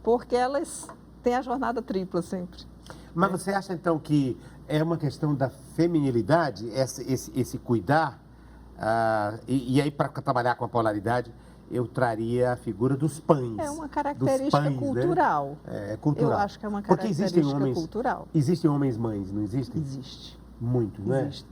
porque elas têm a jornada tripla sempre. Mas você acha, então, que é uma questão da feminilidade, esse cuidar? E aí, para trabalhar com a polaridade, eu traria a figura dos pães. É uma característica cultural. Né? É cultural. Eu acho que é uma Porque característica existem cultural. Existem homens-mães, não existem? Existe. Muito, não é? Existe.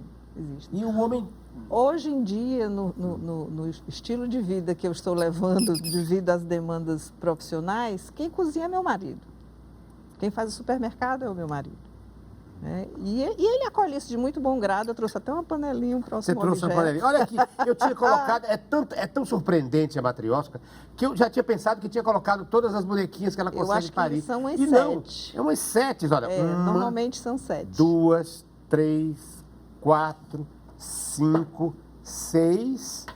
E o homem... Hoje em dia, no estilo de vida que eu estou levando devido às demandas profissionais, quem cozinha é meu marido. Quem faz o supermercado é o meu marido. Né? E ele acolhe isso de muito bom grado. Eu trouxe até uma panelinha, um próximo Você trouxe uma panelinha. Olha aqui, eu tinha colocado... É tão surpreendente a matriosca que eu já tinha pensado que tinha colocado todas as bonequinhas que ela consegue eu acho parir. Que são umas e 7. Não, é umas 7, olha. Normalmente são 7. 2, 3, 4, 5, 6,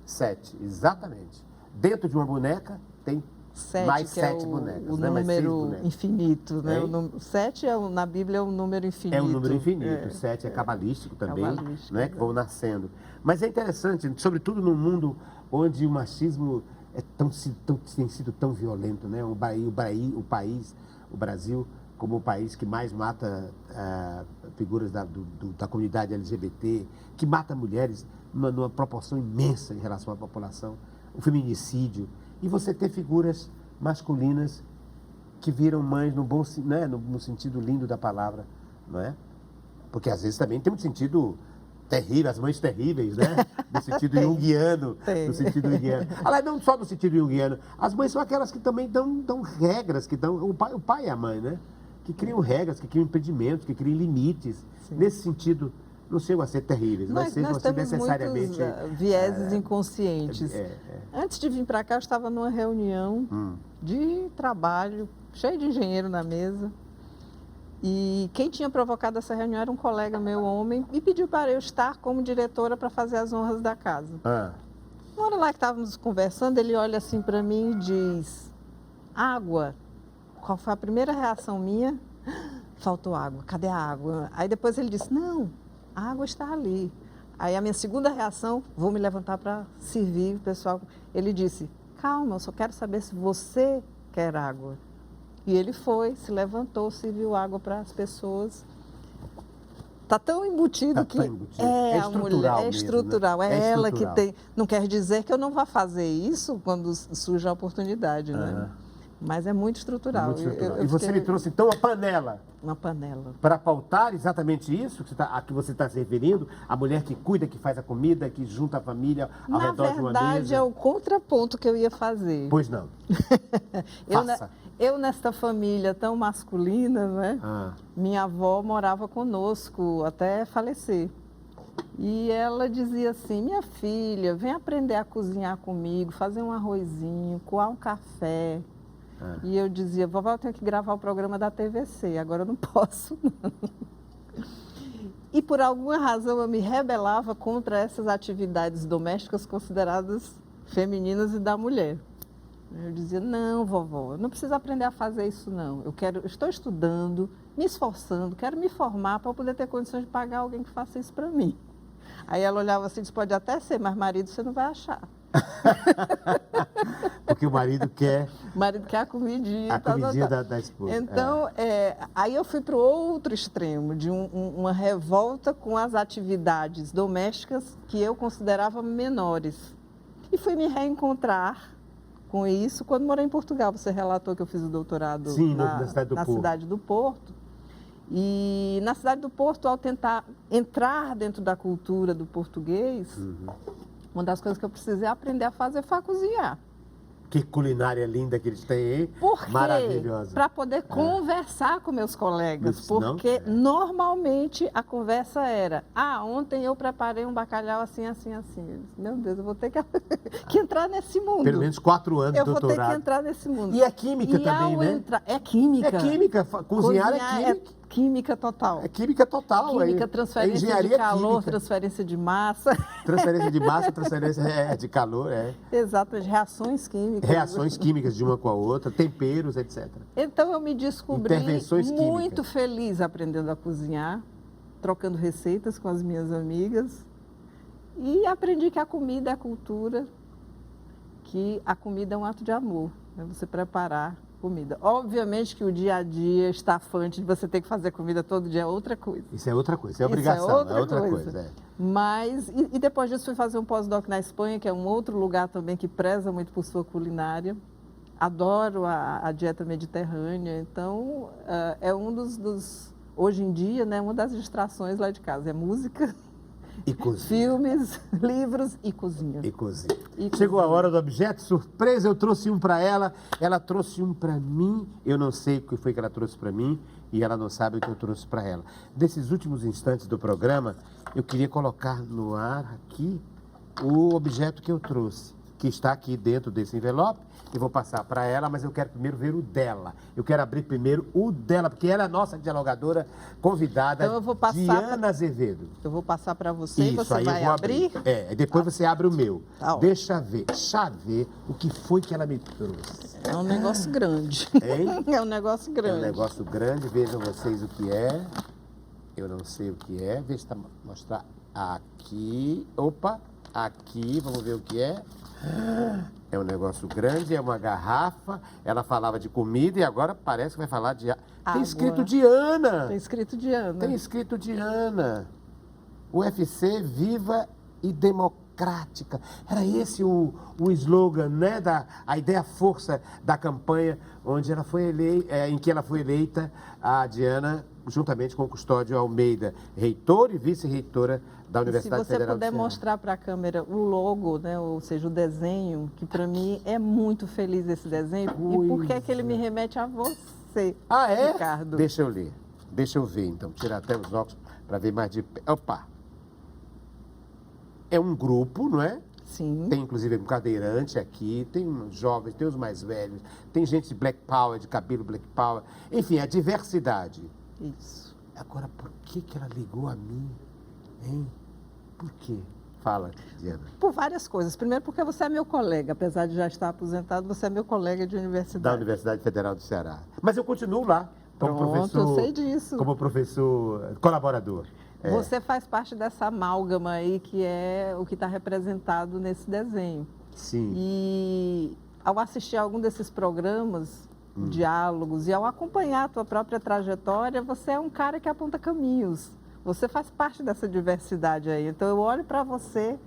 7. Exatamente. Dentro de uma boneca tem 7, mais que 7 é bonecas. o né? número infinito. Né? Hein? 7 na Bíblia é um número infinito. É um número infinito. 7 é cabalístico também, cabalístico, né? Que vão nascendo. Mas é interessante, sobretudo num mundo onde o machismo tem sido tão violento, né? O Brasil, como o país que mais mata figuras da comunidade LGBT, que mata mulheres numa proporção imensa em relação à população, o feminicídio. E você ter figuras masculinas que viram mães no sentido lindo da palavra, não é? Porque às vezes também tem um sentido terrível, as mães terríveis, né? No sentido junguiano. No sentido junguiano. Aliás, não só no sentido junguiano. As mães são aquelas que também dão regras, o pai e a mãe, né? Que criam regras, que criam impedimentos, que criam limites. Sim. Nesse sentido, não chegam a ser terríveis, mas sejam temos necessariamente... muitos vieses inconscientes. Antes de vir para cá, eu estava numa reunião de trabalho, cheio de engenheiro na mesa. E quem tinha provocado essa reunião era um colega meu, homem, e pediu para eu estar como diretora para fazer as honras da casa. Na hora lá que estávamos conversando, ele olha assim para mim e diz: água. Qual foi a primeira reação minha? Faltou água, cadê a água? Aí depois ele disse: não, a água está ali. Aí a minha segunda reação, vou me levantar para servir o pessoal. Ele disse: calma, eu só quero saber se você quer água. E ele foi, se levantou, serviu água para as pessoas. Está tão embutido que é a mulher, é estrutural, mesmo, né? É ela que tem. Não quer dizer que eu não vá fazer isso quando surge a oportunidade, né? Mas é muito estrutural. Muito estrutural. E você me trouxe, então, a panela. Uma panela. Para pautar exatamente isso a que você está se referindo, a mulher que cuida, que faz a comida, que junta a família ao redor de uma mesa. Na verdade, é o contraponto que eu ia fazer. Pois não. Eu, nesta família tão masculina, né? Minha avó morava conosco até falecer. E ela dizia assim: minha filha, vem aprender a cozinhar comigo, fazer um arrozinho, coar um café. E eu dizia: vovó, eu tenho que gravar o programa da TVC, agora eu não posso, não. E por alguma razão eu me rebelava contra essas atividades domésticas consideradas femininas e da mulher. Eu dizia: não, vovó, eu não preciso aprender a fazer isso, não. Estou estudando, me esforçando, quero me formar para poder ter condições de pagar alguém que faça isso para mim. Aí ela olhava assim e disse: pode até ser, mas marido você não vai achar. Porque o marido quer... O marido quer a comidinha. A comidinha da esposa. Então, aí eu fui para o outro extremo, de uma revolta com as atividades domésticas que eu considerava menores. E fui me reencontrar com isso quando morei em Portugal. Você relatou que eu fiz o doutorado na cidade do Porto. Cidade do Porto. E na cidade do Porto, ao tentar entrar dentro da cultura do português, uma das coisas que eu precisei aprender a fazer foi a cozinhar. Que culinária linda que eles têm, hein? Por quê? Maravilhosa. Para poder conversar com meus colegas. Não? Porque normalmente a conversa era: ontem eu preparei um bacalhau assim, assim, assim. Eu disse, meu Deus, eu vou ter que entrar nesse mundo. Pelo menos 4 anos de eu vou ter doutorado. que entrar nesse mundo. E é química também, né? É química. É química. Cozinhar é química. Química total. É química total. Química, transferência de calor, química. transferência de massa. Transferência de massa, transferência de calor, Exatamente, reações químicas. Reações químicas de uma com a outra, temperos, etc. Então eu me descobri Intervenções muito químicas. feliz aprendendo a cozinhar, trocando receitas com as minhas amigas. E aprendi que a comida é cultura, que a comida é um ato de amor, né? Você preparar comida. Obviamente que o dia a dia estafante de você ter que fazer comida todo dia é outra coisa. Isso é outra coisa, é obrigação, é outra coisa. Mas, e depois disso fui fazer um pós-doc na Espanha, que é um outro lugar também que preza muito por sua culinária. Adoro a dieta mediterrânea, então é um dos hoje em dia, né, uma das distrações lá de casa, é música, e cozinha. Filmes, livros e cozinha. E cozinha. Chegou a hora do objeto surpresa, eu trouxe um para ela trouxe um para mim, eu não sei o que foi que ela trouxe para mim e ela não sabe o que eu trouxe para ela. Nesses últimos instantes do programa, eu queria colocar no ar aqui o objeto que eu trouxe, que está aqui dentro desse envelope. Eu vou passar para ela, mas eu quero primeiro ver o dela. Eu quero abrir primeiro o dela, porque ela é a nossa dialogadora convidada, então eu vou passar Diana Azevedo. Eu vou passar para você e você aí vai eu vou abrir? Depois você abre o meu. Tá, Deixa ver o que foi que ela me trouxe. É um negócio grande. Hein? É um negócio grande. É um negócio grande, vejam vocês o que é. Eu não sei o que é. Deixa eu mostrar aqui. Opa, aqui, vamos ver o que é. É um negócio grande, é uma garrafa. Ela falava de comida e agora parece que vai falar de... Tem escrito Diana. Tem escrito Diana. Tem escrito Diana. UFC viva e democrática. Era esse o slogan, né? A ideia força da campanha onde ela foi em que ela foi eleita, a Diana, juntamente com o Custódio Almeida, reitor e vice-reitora da Universidade Federal do Ceará. Se você puder mostrar para a câmera o logo, né, ou seja, o desenho, que para mim é muito feliz esse desenho, e por que é que ele me remete a você, Ricardo? Deixa eu ler, deixa eu ver então, tirar até os óculos para ver mais de perto. Opa! É um grupo, não é? Sim. Tem inclusive um cadeirante aqui, tem uns jovens, tem os mais velhos, tem gente de Black Power, de cabelo Black Power, enfim, a diversidade. Isso. Agora, por que ela ligou a mim, hein? Por quê? Fala, Diana. Por várias coisas. Primeiro, porque você é meu colega. Apesar de já estar aposentado, você é meu colega de universidade. Da Universidade Federal do Ceará. Mas eu continuo lá como professor. Eu sei disso. Como professor colaborador. Você faz parte dessa amálgama aí que é o que está representado nesse desenho. Sim. E ao assistir a algum desses programas, diálogos, e ao acompanhar a tua própria trajetória, você é um cara que aponta caminhos. Você faz parte dessa diversidade aí. Então, eu olho para você,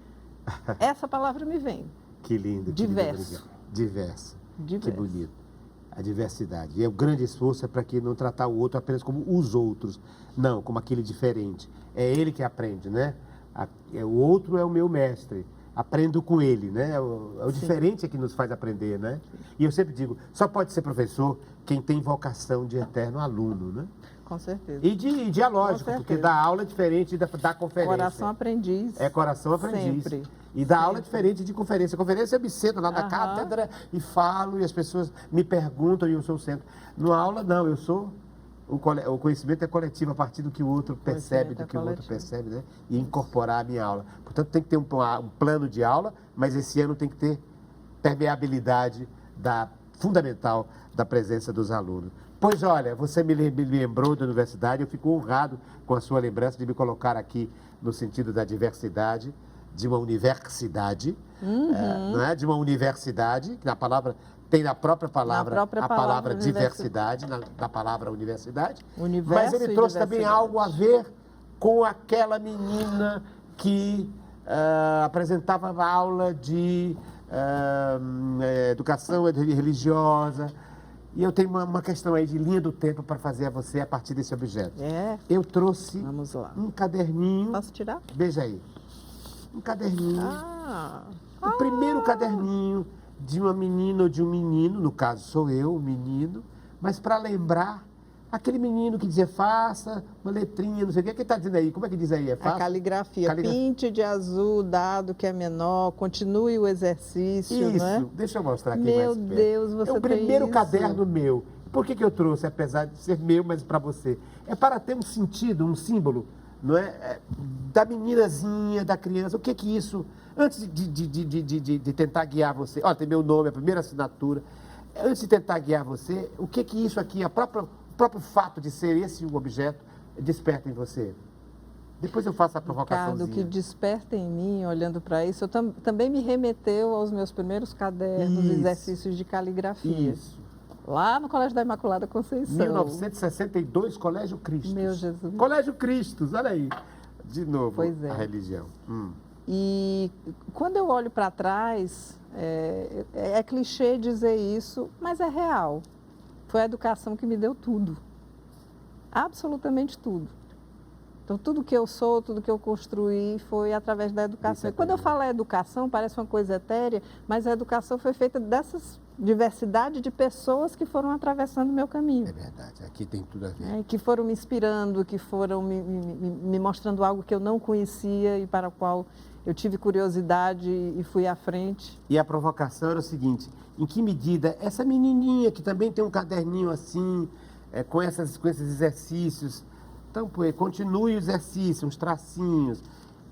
essa palavra me vem. Que lindo. Diverso. Diverso. Que bonito. A diversidade. E o grande esforço é para que não tratar o outro apenas como os outros. Não, como aquele diferente. É ele que aprende, né? O outro é o meu mestre. Aprendo com ele, né? O diferente é que nos faz aprender, né? E eu sempre digo, só pode ser professor quem tem vocação de eterno aluno, né? Com certeza. E dialógico, porque dar aula é diferente da conferência. Coração aprendiz. É coração aprendiz. Sempre. E dar aula é diferente de conferência. Conferência eu me sento lá na cátedra e falo, e as pessoas me perguntam e eu sou o centro. No aula, não, eu sou... O conhecimento é coletivo a partir do que o outro percebe, do que o outro percebe, né? E incorporar a minha aula. Portanto, tem que ter um plano de aula, mas esse ano tem que ter permeabilidade fundamental da presença dos alunos. Pois olha, você me lembrou da universidade, eu fico honrado com a sua lembrança de me colocar aqui no sentido da diversidade, de uma universidade, não é? De uma universidade, que tem na própria palavra a palavra diversidade, na palavra universidade, mas ele trouxe também algo a ver com aquela menina que apresentava aula de educação religiosa, E eu tenho uma questão aí de linha do tempo para fazer a você a partir desse objeto. É, Eu trouxe vamos lá. um caderninho. Posso tirar? Veja aí. Um caderninho. Ah, O primeiro caderninho de uma menina ou de um menino, no caso sou eu, o menino, mas para lembrar aquele menino que dizia faça uma letrinha, não sei o que está dizendo aí. Como é que diz aí? É a fácil? caligrafia. Pinte de azul, dado que é menor, continue o exercício, Isso, né? deixa eu mostrar aqui Meu mais perto. Deus, você é o tem primeiro isso? caderno meu. Por que eu trouxe, apesar de ser meu, mas para você? É para ter um sentido, um símbolo, não é? Da meninazinha, da criança. O que isso... Antes de tentar guiar você... Olha, tem meu nome, a primeira assinatura. Antes de tentar guiar você, o que isso aqui, o próprio fato de ser esse o objeto, desperta em você? Depois eu faço a provocaçãozinha. Ricardo, o que desperta em mim, olhando para isso, também me remeteu aos meus primeiros cadernos, Isso. exercícios de caligrafia. Isso. Lá no Colégio da Imaculada Conceição. 1962, Colégio Cristos. Meu Jesus. Colégio Cristos, olha aí. De novo, Pois é. a religião. E quando eu olho para trás, é clichê dizer isso, mas é real. Foi a educação que me deu tudo. Absolutamente tudo. Então, tudo que eu sou, tudo que eu construí foi através da educação. E quando eu falo educação, parece uma coisa etérea, mas a educação foi feita dessas diversidade de pessoas que foram atravessando o meu caminho. É verdade, aqui tem tudo a ver. Que foram me inspirando, que foram me mostrando algo que eu não conhecia e para o qual eu tive curiosidade e fui à frente. E a provocação era o seguinte, em que medida essa menininha que também tem um caderninho assim, com esses exercícios, então, continue o exercício, uns tracinhos.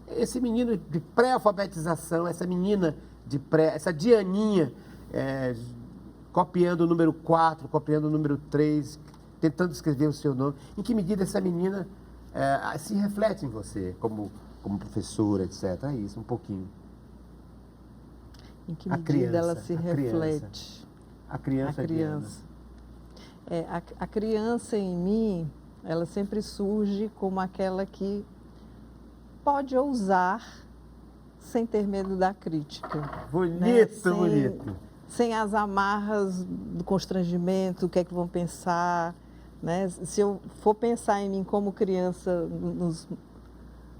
Esse menino de pré-alfabetização, essa menina essa Dianinha, copiando o número 4, copiando o número 3, tentando escrever o seu nome. Em que medida essa menina se reflete em você, como professora, etc. É isso, um pouquinho. Em que medida ela se reflete? A criança. A criança em mim, ela sempre surge como aquela que pode ousar sem ter medo da crítica. Bonito, bonito. Sem as amarras do constrangimento, o que é que vão pensar. Né? Se eu for pensar em mim como criança,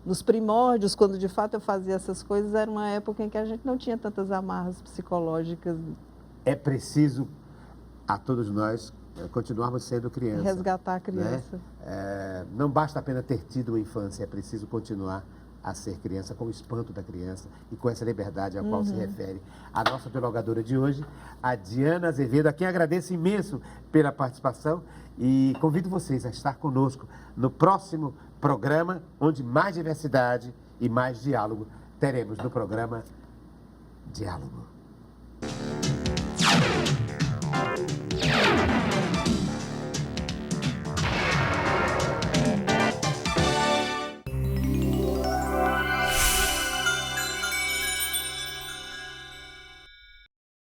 nos primórdios, quando de fato eu fazia essas coisas, era uma época em que a gente não tinha tantas amarras psicológicas. É preciso, a todos nós, continuarmos sendo criança. Resgatar a criança. Né? Não basta apenas ter tido uma infância, é preciso continuar a ser criança, com o espanto da criança e com essa liberdade a qual se refere a nossa dialogadora de hoje, a Diana Azevedo, a quem agradeço imenso pela participação e convido vocês a estar conosco no próximo programa, onde mais diversidade e mais diálogo teremos no programa Diálogo.